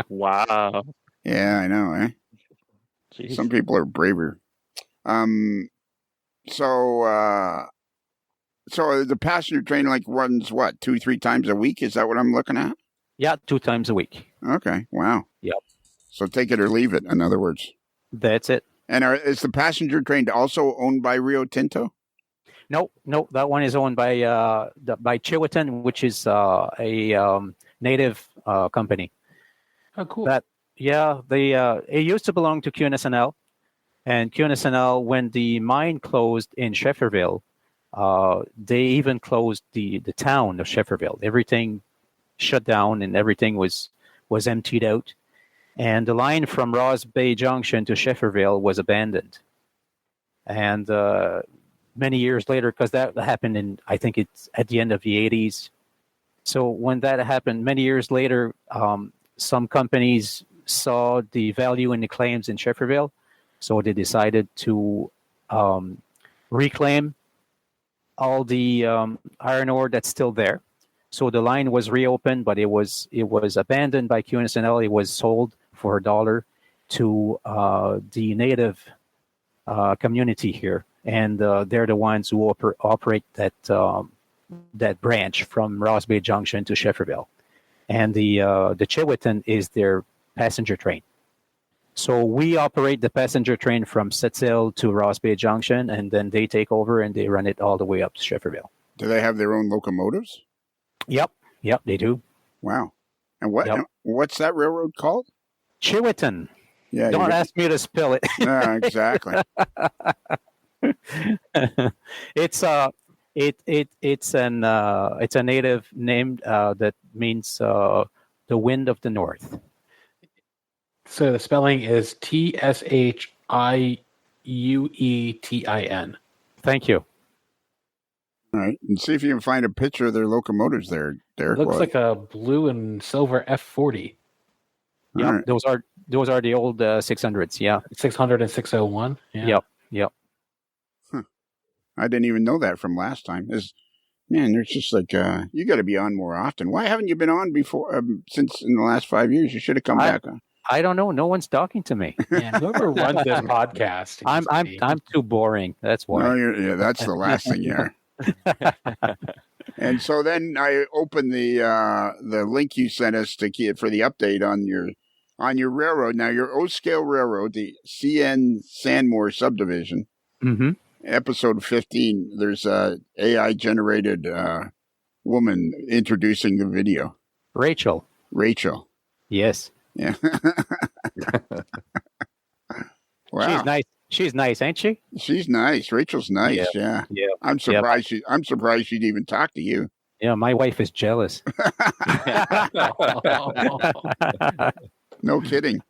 E: Wow.
B: Yeah, I know, eh?
E: Jeez.
B: Some people are braver. So the passenger train like runs what, 2-3 times a week? Is that what I'm looking at?
G: Yeah, 2 times a week.
B: Okay, wow.
G: Yep.
B: So take it or leave it, in other words.
G: That's it.
B: And is the passenger train also owned by Rio Tinto?
G: No, that one is owned by Chiwetan, which is a native company.
F: Oh, cool.
G: It used to belong to QNSNL, and QNSNL, when the mine closed in Shefferville, they even closed the town of Shefferville. Everything shut down and everything was emptied out, and the line from Ross Bay Junction to Shefferville was abandoned. And many years later, because that happened I think it's at the end of the 80s. So when that happened, many years later, some companies saw the value in the claims in Shefferville, so they decided to reclaim all the iron ore that's still there. So the line was reopened, but it was abandoned by QNSNL. It was sold for $1 to the native community here, and they're the ones who operate that branch from Ross Bay Junction to Shefferville. And the Chiwetan is their passenger train. So we operate the passenger train from Sept-Iles to Ross Bay Junction, and then they take over and they run it all the way up to Shefferville.
B: Do they have their own locomotives?
G: Yep, they do.
B: Wow. And what's that railroad called?
G: Chiwetan.
B: Yeah.
G: Don't ask me to spell it.
B: Yeah, exactly.
G: It's a native name that means the wind of the north.
F: So the spelling is TSHIUETIN.
G: Thank you.
B: All right, and see if you can find a picture of their locomotives there, Derek.
F: Looks like a blue and silver F40.
G: Yeah,
B: right.
G: those are the old 600s. Yeah,
F: 600 and 601. Yeah.
G: Yep.
B: I didn't even know that from last time. There's just like you got to be on more often. Why haven't you been on before? Since in the last 5 years, you should have come back on.
G: I don't know. No one's talking to me.
F: Yeah, whoever runs this podcast,
G: I'm too boring. That's why.
B: No, that's the last thing you are. And so then I opened the link you sent us for the update on your railroad. Now your O-scale railroad, the CN Sanmore Subdivision, episode 15. There's a AI generated woman introducing the video.
G: Rachel.
B: Yeah.
G: Yes.
B: Wow.
G: She's nice, ain't she?
B: She's nice. Rachel's nice. Yeah. I'm surprised. I'm surprised she'd even talk to you.
G: Yeah, my wife is jealous.
B: No kidding.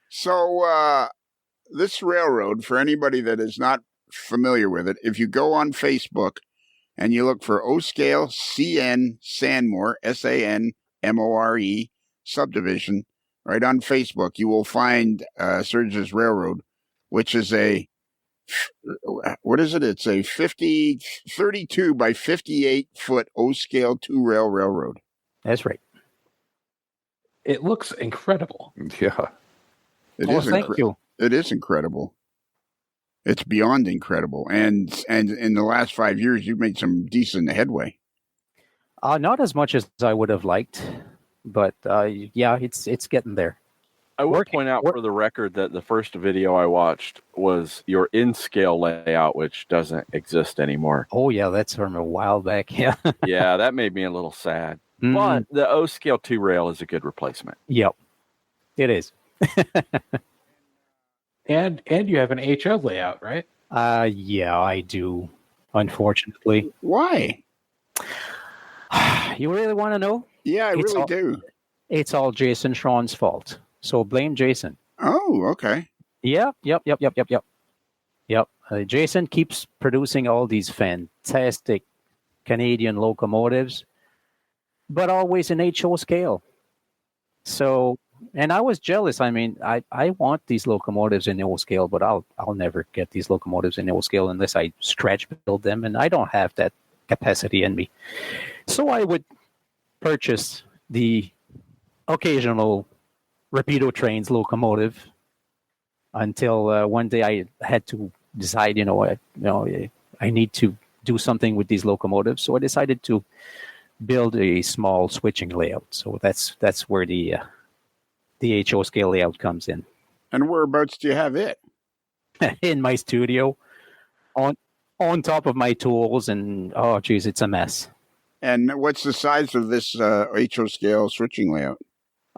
B: So this railroad, for anybody that is not familiar with it, if you go on Facebook and you look for O-scale CN Sanmore SANMORE Subdivision, right on Facebook, you will find Serge's Railroad, which is what is it? It's a 32 by 58 foot O-scale 2-rail railroad.
G: That's right.
F: It looks incredible.
A: Yeah.
G: Thank you.
B: It is incredible. It's beyond incredible. And in the last 5 years, you've made some decent headway.
G: Not as much as I would have liked, but it's getting there.
C: I will point out for the record that the first video I watched was your in-scale layout, which doesn't exist anymore.
G: Oh, yeah, that's from a while back. Yeah.
C: Yeah, that made me a little sad. But the O-scale 2-rail is a good replacement.
G: Yep, it is.
F: And you have an HO layout, right?
G: Yeah, I do, unfortunately.
B: Why?
G: You really want to know?
B: Yeah, I
G: It's
B: really
G: all-
B: do.
G: It's all Jason Schron's fault. So blame Jason.
B: Oh, okay.
G: Yep. Jason keeps producing all these fantastic Canadian locomotives, but always in HO scale. So, and I was jealous. I mean, I want these locomotives in O scale, but I'll never get these locomotives in O scale unless I scratch build them, and I don't have that capacity in me. So I would purchase the occasional Rapido Trains locomotive until one day I had to decide, I need to do something with these locomotives. So I decided to build a small switching layout. So that's where the HO scale layout comes in.
B: And whereabouts do you have it?
G: In my studio, on top of my tools, and oh geez, it's a mess.
B: And what's the size of this HO scale switching layout?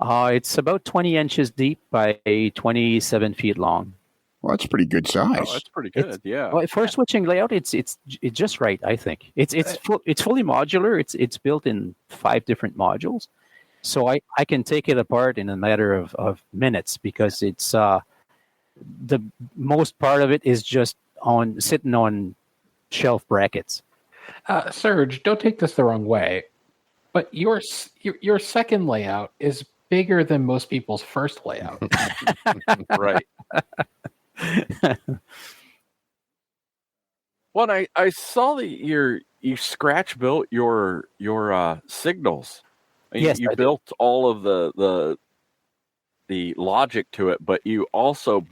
G: It's about 20 inches deep by 27 feet long.
B: Well, that's pretty good size.
C: Oh, that's pretty good. Yeah.
G: Well, for a switching layout, it's just right. I think it's fully modular. It's built in 5 different modules, so I can take it apart in a matter of minutes because it's the most part of it is just sitting on shelf brackets.
F: Serge, don't take this the wrong way, but your second layout is bigger than most people's first layout.
C: Right. Well, I saw that you scratch built your signals.
G: Yes,
C: you
G: I did.
C: built all of the logic to it, but you also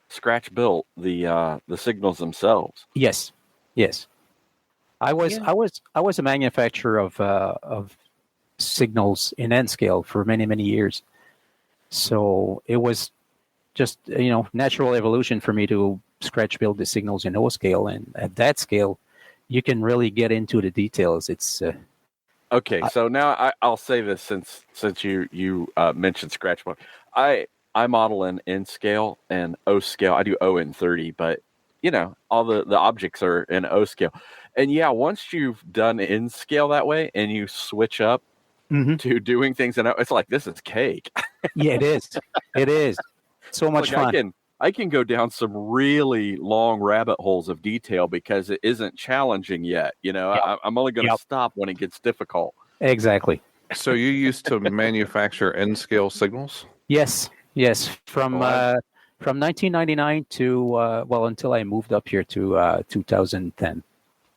C: scratch built the signals themselves.
G: Yes. I was a manufacturer of signals in N scale for many years, so it was just natural evolution for me to scratch build the signals in O scale, and at that scale, you can really get into the details. It's
C: Okay, so now I'll say this since you mentioned scratch build. I model in N scale and O scale. I do O in 30, but all the objects are in O scale. And yeah, once you've done N scale that way and you switch up to doing things in O, it's like this is cake.
G: yeah, it is. It is so much fun.
C: I can go down some really long rabbit holes of detail because it isn't challenging yet. I'm only going to stop when it gets difficult.
G: Exactly.
A: So you used to manufacture N-scale signals?
G: Yes. From 1999 to until I moved up here to 2010.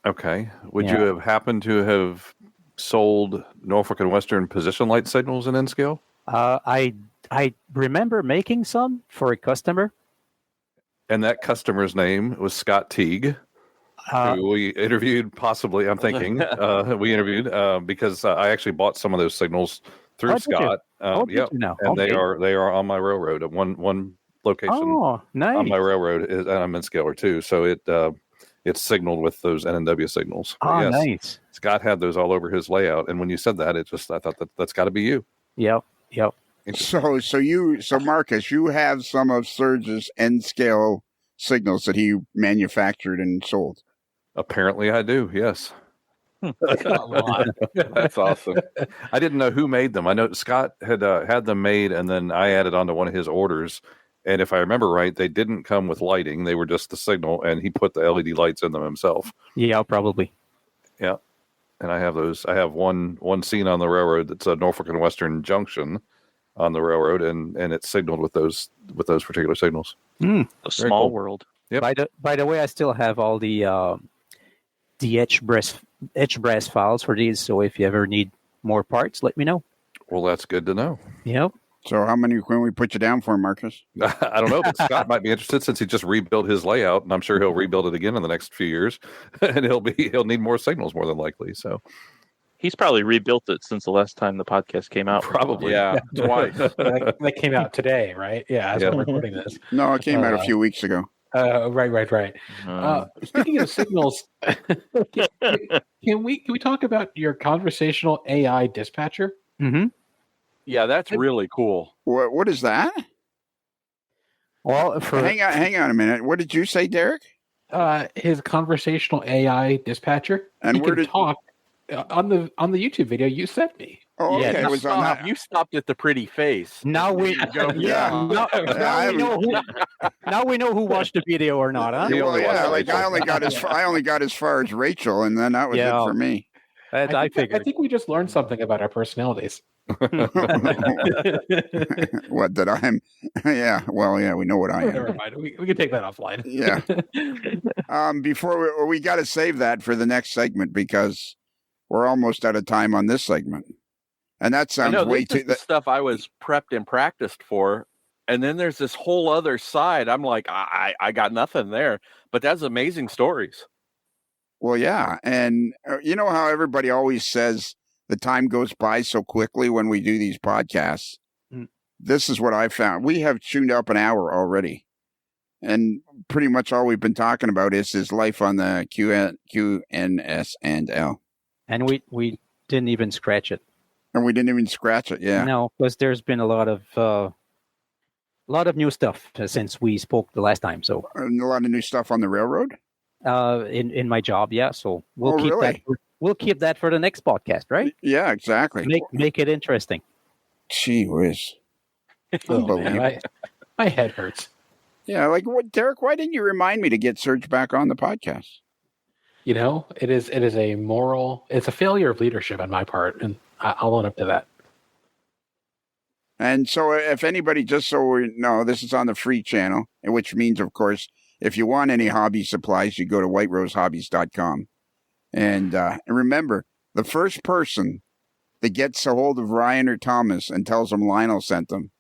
A: Okay. Would you have happened to have sold Norfolk and Western position light signals in N-scale?
G: I remember making some for a customer.
A: And that customer's name was Scott Teague, who we interviewed possibly, I'm thinking. We interviewed because I actually bought some of those signals through Scott. And they are on my railroad at one location.
G: Oh, nice.
A: On my railroad, and I'm in Scalar too. So it's signaled with those NNW signals.
G: But yes, nice.
A: Scott had those all over his layout. And when you said that, I thought that's got to be you.
G: Yep.
B: So Marcus, you have some of Serge's N scale signals that he manufactured and sold.
A: Apparently, I do. Yes.
C: That's awesome.
A: I didn't know who made them. I know Scott had them made, and then I added on to one of his orders. And if I remember right, they didn't come with lighting; they were just the signal, and he put the LED lights in them himself.
G: Yeah, probably.
A: Yeah, and I have those. I have one seen on the railroad that's a Norfolk and Western junction on the railroad, and it's signaled with those particular signals.
E: A small world.
A: Yep.
G: By the way, I still have all the etch brass files for these. So if you ever need more parts, let me know.
A: Well, that's good to know.
G: Yep.
B: So how many can we put you down for, Marcus?
A: I don't know, but Scott might be interested since he just rebuilt his layout, and I'm sure he'll rebuild it again in the next few years, and he'll need more signals more than likely. So.
E: He's probably rebuilt it since the last time the podcast came out.
A: Probably.
C: Yeah, twice.
F: That came out today, right? Yeah, as we're recording this.
B: No, it came out a few weeks ago.
F: Right. Speaking of signals, can we talk about your conversational AI dispatcher?
G: Mm-hmm.
C: Yeah, that's really cool.
B: What is that?
G: Well,
B: hang on a minute. What did you say, Derek?
F: His conversational AI dispatcher.
B: And
F: he can talk on the YouTube video you sent me.
B: Oh,
G: Yeah,
B: okay.
G: no,
B: It was on that.
C: You stopped at the pretty face.
G: Now we
C: Go
B: Yeah.
C: beyond.
G: now,
B: I
G: now we
B: haven't-
G: know who now we know who watched the video or not, huh?
A: He
B: Well,
A: only
B: yeah,
A: watched
B: like I only got as far as Rachel, and then that was
G: Yeah.
B: it for me.
G: I figured.
F: I think we just learned something about our personalities.
B: What that I'm? Yeah. Well, yeah, we know what I am.
F: Never mind. We can take that offline.
B: Yeah. Before we got to save that for the next segment because we're almost out of time on this segment, and that
C: I
B: sounds
C: know
B: way
C: this is
B: too.
C: the stuff I was prepped and practiced for, and then there's this whole other side. I'm like, I got nothing there, but that's amazing stories.
B: Well, yeah, and you know how everybody always says the time goes by so quickly when we do these podcasts.
G: Mm.
B: This is what I found. We have tuned up an hour already, and pretty much all we've been talking about is life on the QNS and L,
G: And we didn't even scratch it.
B: and we didn't even scratch it. Yeah.
G: No, because there's been a lot of new stuff since we spoke the last time. So
B: And a lot of new stuff on the railroad.
G: in my job, yeah. So we'll
B: Oh,
G: keep
B: really?
G: that. We'll keep that for the next podcast, right?
B: Yeah, exactly.
G: Make it interesting.
B: Gee whiz.
F: Oh, man,
B: Unbelievable.
F: my head hurts.
B: Yeah, like what, Derek? Why didn't you remind me to get Serge back on the podcast?
F: You know, it is it's a failure of leadership on my part, and I'll own up to that.
B: And so, if anybody, just so we know, this is on the free channel, which means, of course, if you want any hobby supplies, you go to whiterosehobbies.com. And remember, the first person that gets a hold of Ryan or Thomas and tells them Lionel sent them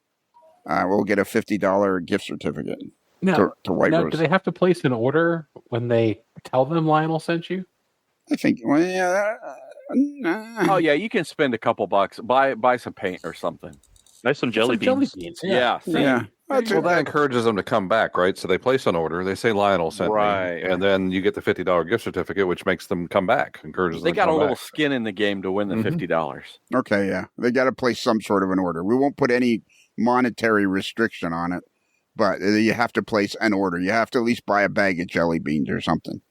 B: will get a $50 gift certificate
F: Now,
B: to White
F: now
B: Rose.
F: do they have to place an order when they tell them Lionel sent you?
B: I think, well, yeah.
C: Oh yeah, you can spend a couple bucks, buy some paint or something.
E: Nice some jelly
F: Some
E: beans.
C: Yeah, see?
B: Yeah. That's
A: Well,
B: it.
A: that encourages them to come back, right? So they place an order. They say Lionel sent
C: Right.
A: me, and then you get the $50 gift certificate, which makes them come back. Encourages
C: They
A: them to
C: got a
A: come
C: little
A: back.
C: skin in the game to win the
A: Mhm.
C: $50.
B: Okay, yeah. They got to place some sort of an order. We won't put any monetary restriction on it, but you have to place an order. You have to at least buy a bag of jelly beans or something.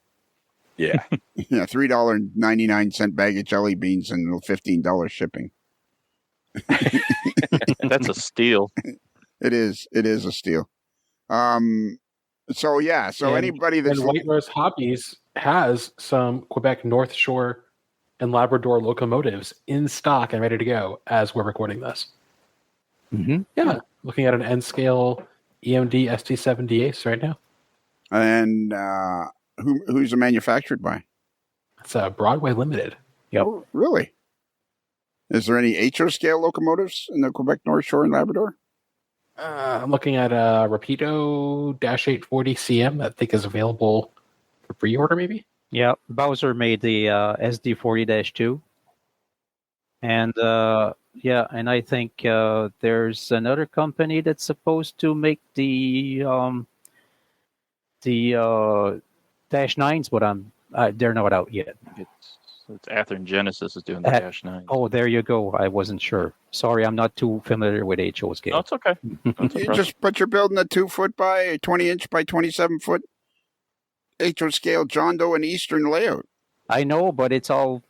C: Yeah.
B: Yeah, $3.99 bag of jelly beans and $15 shipping.
E: That's a steal.
B: It is a steal. So yeah, so
F: And-
B: anybody that's
F: And White Rose Hobbies has some Quebec North Shore and Labrador locomotives in stock and ready to go as we're recording this.
G: Mm-hmm.
F: Yeah, looking at an N scale EMD ST70 Ace right now.
B: and who's it manufactured by?
F: It's a Broadway Limited.
G: Yep.
B: Oh, really? Is there any HO scale locomotives in the Quebec North Shore and Labrador?
F: I'm looking at a Rapido -840 CM that I think is available for pre-order, maybe.
G: Yeah, Bowser made the SD40-2, and and I think there's another company that's supposed to make the -9s, but they're not out yet.
E: It's Athearn Genesis is doing the
G: Uh,
E: -9.
G: Oh, there you go. I wasn't sure. Sorry, I'm not too familiar with HO scale.
E: No, it's okay. That's
B: You
E: impressive.
B: but you're building a 2-foot by 20-inch by 27-foot HO scale John Doe and Eastern layout.
G: I know, but it's all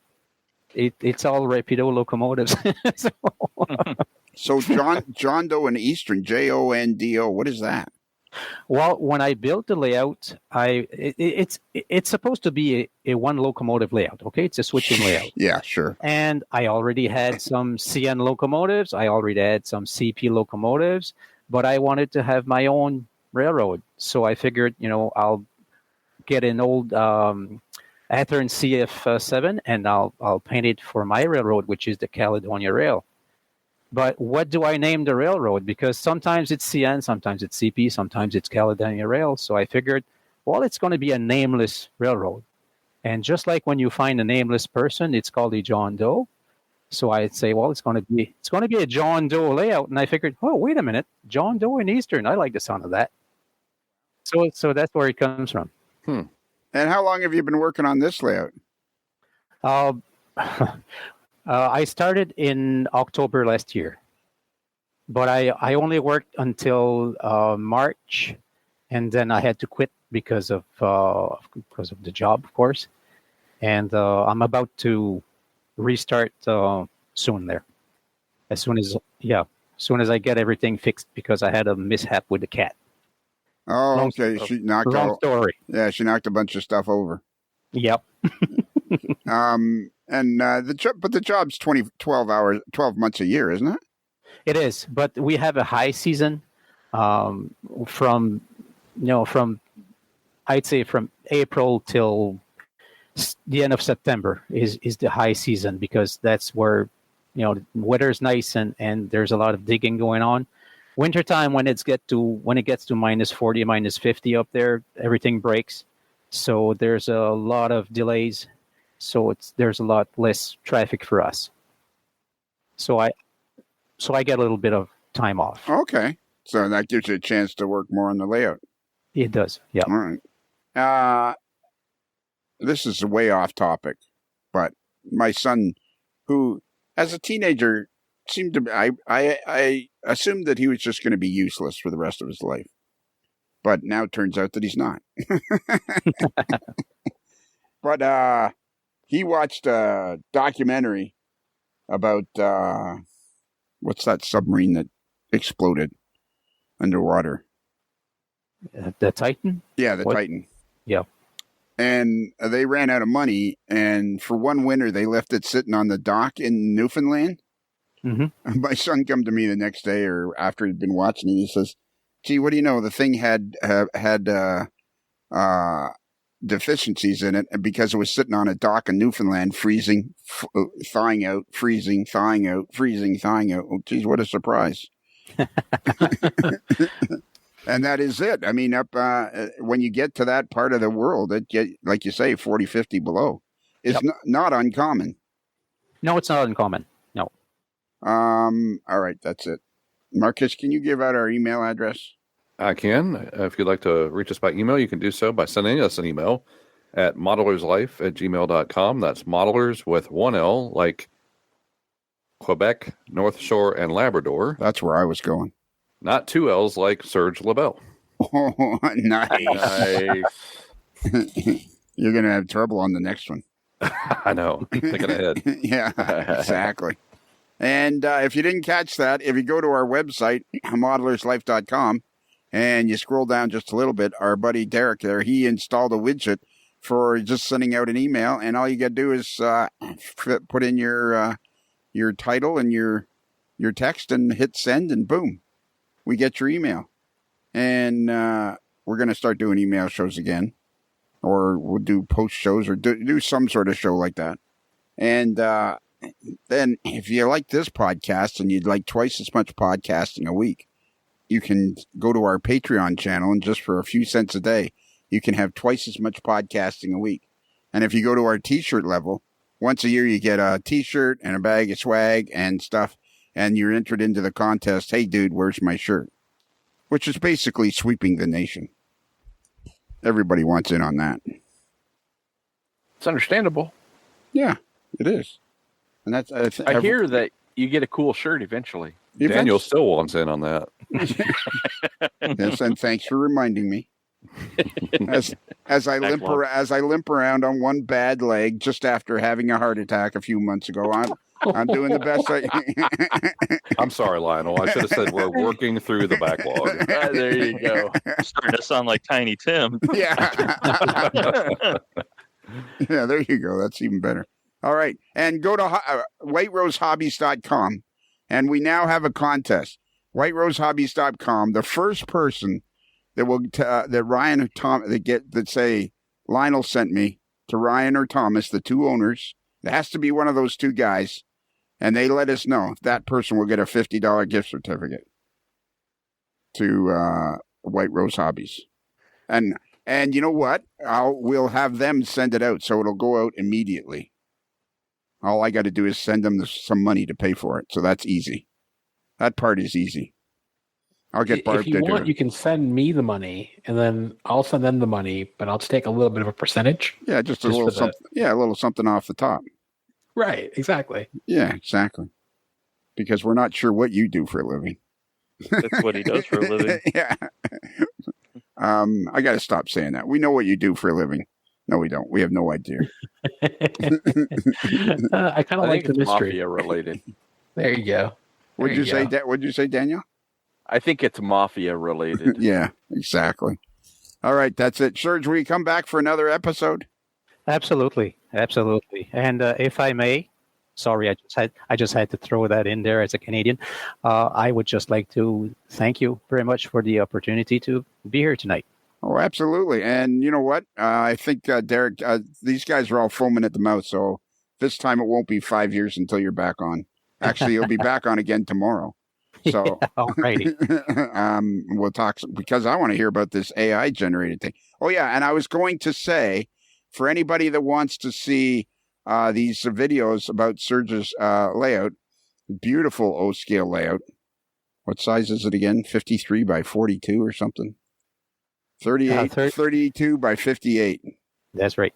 G: Rapido locomotives. So-
B: So John Doe and Eastern, JONDO. What is that?
G: Well, when I built the layout, it's supposed to be a one locomotive layout. Okay, it's a switching layout,
B: Yeah, sure.
G: and I already had some CN locomotives. I already had some CP locomotives, but I wanted to have my own railroad. So I figured, I'll get an old Athearn CF7, and I'll paint it for my railroad, which is the Caledonia Rail. But what do I name the railroad? Because sometimes it's CN, sometimes it's CP, sometimes it's Caledonia Rail. So I figured, well, it's going to be a nameless railroad. And just like when you find a nameless person, it's called a John Doe. So I'd say, well, it's going to be a John Doe layout. And I figured, oh, wait a minute, John Doe and Eastern. I like the sound of that. So that's where it comes from.
B: And how long have you been working on this layout?
G: I started in October last year, but I only worked until March, and then I had to quit because of the job, of course. And I'm about to restart soon there. As soon as I get everything fixed because I had a mishap with the cat.
B: Oh, okay. She knocked
G: Long
B: out.
G: story.
B: Yeah, she knocked a bunch of stuff over.
G: Yep.
B: And the job's 12 months a year, isn't it?
G: It is, but we have a high season from I'd say from April till the end of September is the high season, because that's where weather's nice and there's a lot of digging going on. Wintertime, when it gets to minus 40, minus 50 up there, everything breaks. So there's a lot of delays. So there's a lot less traffic for us. So I get a little bit of time off.
B: Okay. So that gives you a chance to work more on the layout.
G: It does. Yeah.
B: All right. This is way off topic, but my son, who as a teenager seemed to be, I assumed that he was just going to be useless for the rest of his life, but now it turns out that he's not. But he watched a documentary about what's that submarine that exploded underwater?
G: The Titan?
B: Yeah, the Titan.
G: Yeah.
B: And they ran out of money, and for one winter, they left it sitting on the dock in Newfoundland.
G: Mm-hmm.
B: My son come to me the next day, or after he'd been watching it, he says, "Gee, what do you know? The thing had deficiencies in it because it was sitting on a dock in Newfoundland, freezing, thawing out, freezing, thawing out, freezing, thawing out. Oh, geez, what a surprise!" And that is it. I mean, up when you get to that part of the world, it get, like you say, 40, 50 below. It's not uncommon.
G: No, it's not uncommon. No.
B: All right, that's it. Marcus, can you give out our email address?
A: I can. If you'd like to reach us by email, you can do so by sending us an email at modellerslife@gmail.com. That's modelers with one L, like Quebec, North Shore, and Labrador.
B: That's where I was going.
A: Not two L's like Serge Lebel.
B: Oh, nice. You're going to have trouble on the next one.
A: I know. Thinking ahead.
B: Yeah, exactly. And if you didn't catch that, if you go to our website, modellerslife.com, and you scroll down just a little bit, our buddy Derek there, he installed a widget for just sending out an email, and all you got to do is put in your title and your text and hit send, and boom, we get your email. And we're going to start doing email shows again, or we'll do post shows, or do some sort of show like that. And then if you like this podcast and you'd like twice as much podcasting a week, you can go to our Patreon channel, and just for a few cents a day, you can have twice as much podcasting a week. And if you go to our t-shirt level, once a year you get a t-shirt and a bag of swag and stuff, and you're entered into the contest, "Hey dude, where's my shirt?" Which is basically sweeping the nation. Everybody wants in on that.
C: It's understandable.
B: Yeah, it is. And that's
C: I hear that you get a cool shirt eventually.
A: Daniel still wants in on that.
B: Yes, and thanks for reminding me. As I limp around on one bad leg just after having a heart attack a few months ago, I'm doing the best
A: I'm sorry, Lionel. I should have said we're working through the backlog.
C: There you go.
E: Starting to sound like Tiny Tim.
B: Yeah. Yeah, there you go. That's even better. All right. And go to whiterosehobbies.com. And we now have a contest. whiterosehobbies.com. The first person that will that Ryan or Tom that say Lionel sent me to Ryan or Thomas, the two owners. It has to be one of those two guys, and they let us know. If that person will get a $50 gift certificate to White Rose Hobbies. And you know what? We'll have them send it out, so it'll go out immediately. All I got to do is send them some money to pay for it, so that's easy. That part is easy. I'll get Barb to do it.
F: If you want, you can send me the money, and then I'll send them the money, but I'll take a little bit of a percentage.
B: Yeah, just a little something. Yeah, a little something off the top.
F: Right, exactly.
B: Yeah, exactly. Because we're not sure what you do for a living.
E: That's what he does for a living.
B: Yeah. I got to stop saying that. We know what you do for a living. No, we don't. We have no idea.
F: I kind of like the mystery.
C: Mafia related.
F: There you go.
B: What'd
F: There
B: you
F: you
B: say?
F: go.
B: What'd you say, Daniel?
C: I think it's mafia related.
B: Yeah, exactly. All right, that's it. Serge, will you come back for another episode?
G: Absolutely. And if I may, sorry, I just had to throw that in there as a Canadian. I would just like to thank you very much for the opportunity to be here tonight.
B: Oh, absolutely. And you know what? I think, Derek, these guys are all foaming at the mouth. So this time it won't be 5 years until you're back on. Actually, you'll be back on again tomorrow. So
G: Alrighty.
B: we'll talk because I want to hear about this AI generated thing. Oh, yeah. And I was going to say, for anybody that wants to see these videos about Serge's layout, beautiful O-scale layout. What size is it again? 53 by 42 or something? 32 by 58.
G: That's right.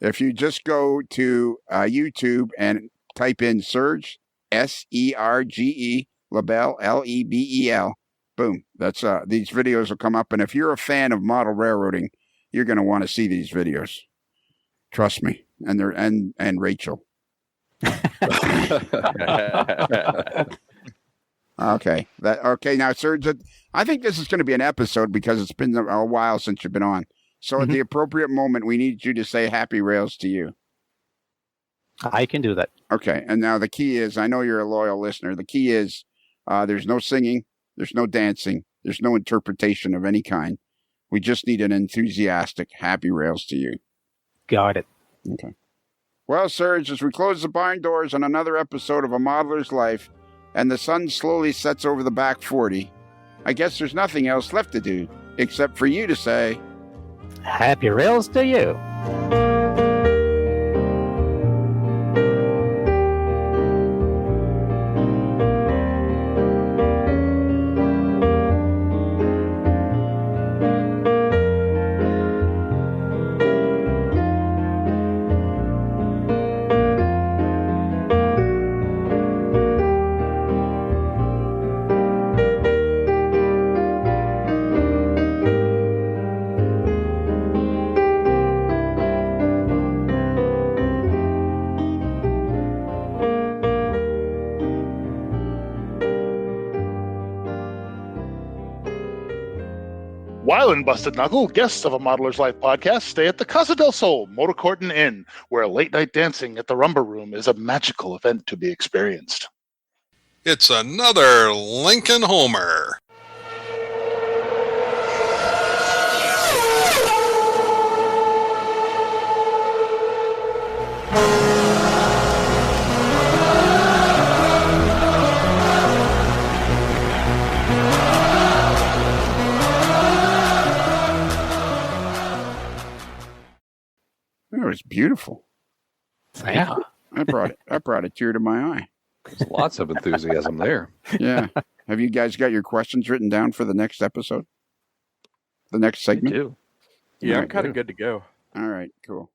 B: If you just go to YouTube and type in Serge, Serge, Lebel, Lebel, boom. That's these videos will come up. And if you're a fan of model railroading, you're going to want to see these videos. Trust me. And they're and Rachel. Okay. Now, Serge, I think this is going to be an episode because it's been a while since you've been on. So at the appropriate moment, we need you to say happy rails to you.
G: I can do that.
B: Okay. And now the key is, I know you're a loyal listener. The key is there's no singing. There's no dancing. There's no interpretation of any kind. We just need an enthusiastic happy rails to you.
G: Got it.
B: Okay. Well, Serge, as we close the barn doors on another episode of A Modeler's Life, and the sun slowly sets over the back 40, I guess there's nothing else left to do except for you to say,
G: happy rails to you.
H: While in Busted Knuckle, guests of A Modeler's Life podcast stay at the Casa del Sol Motor Court and Inn, where late-night dancing at the Rumba Room is a magical event to be experienced.
I: It's another Lincoln Homer.
B: That was beautiful.
F: Yeah.
B: I brought a tear to my eye.
A: There's lots of enthusiasm there.
B: Yeah. Have you guys got your questions written down for the next episode? The next segment?
C: Yeah, I'm kind of good to go.
B: All right, cool.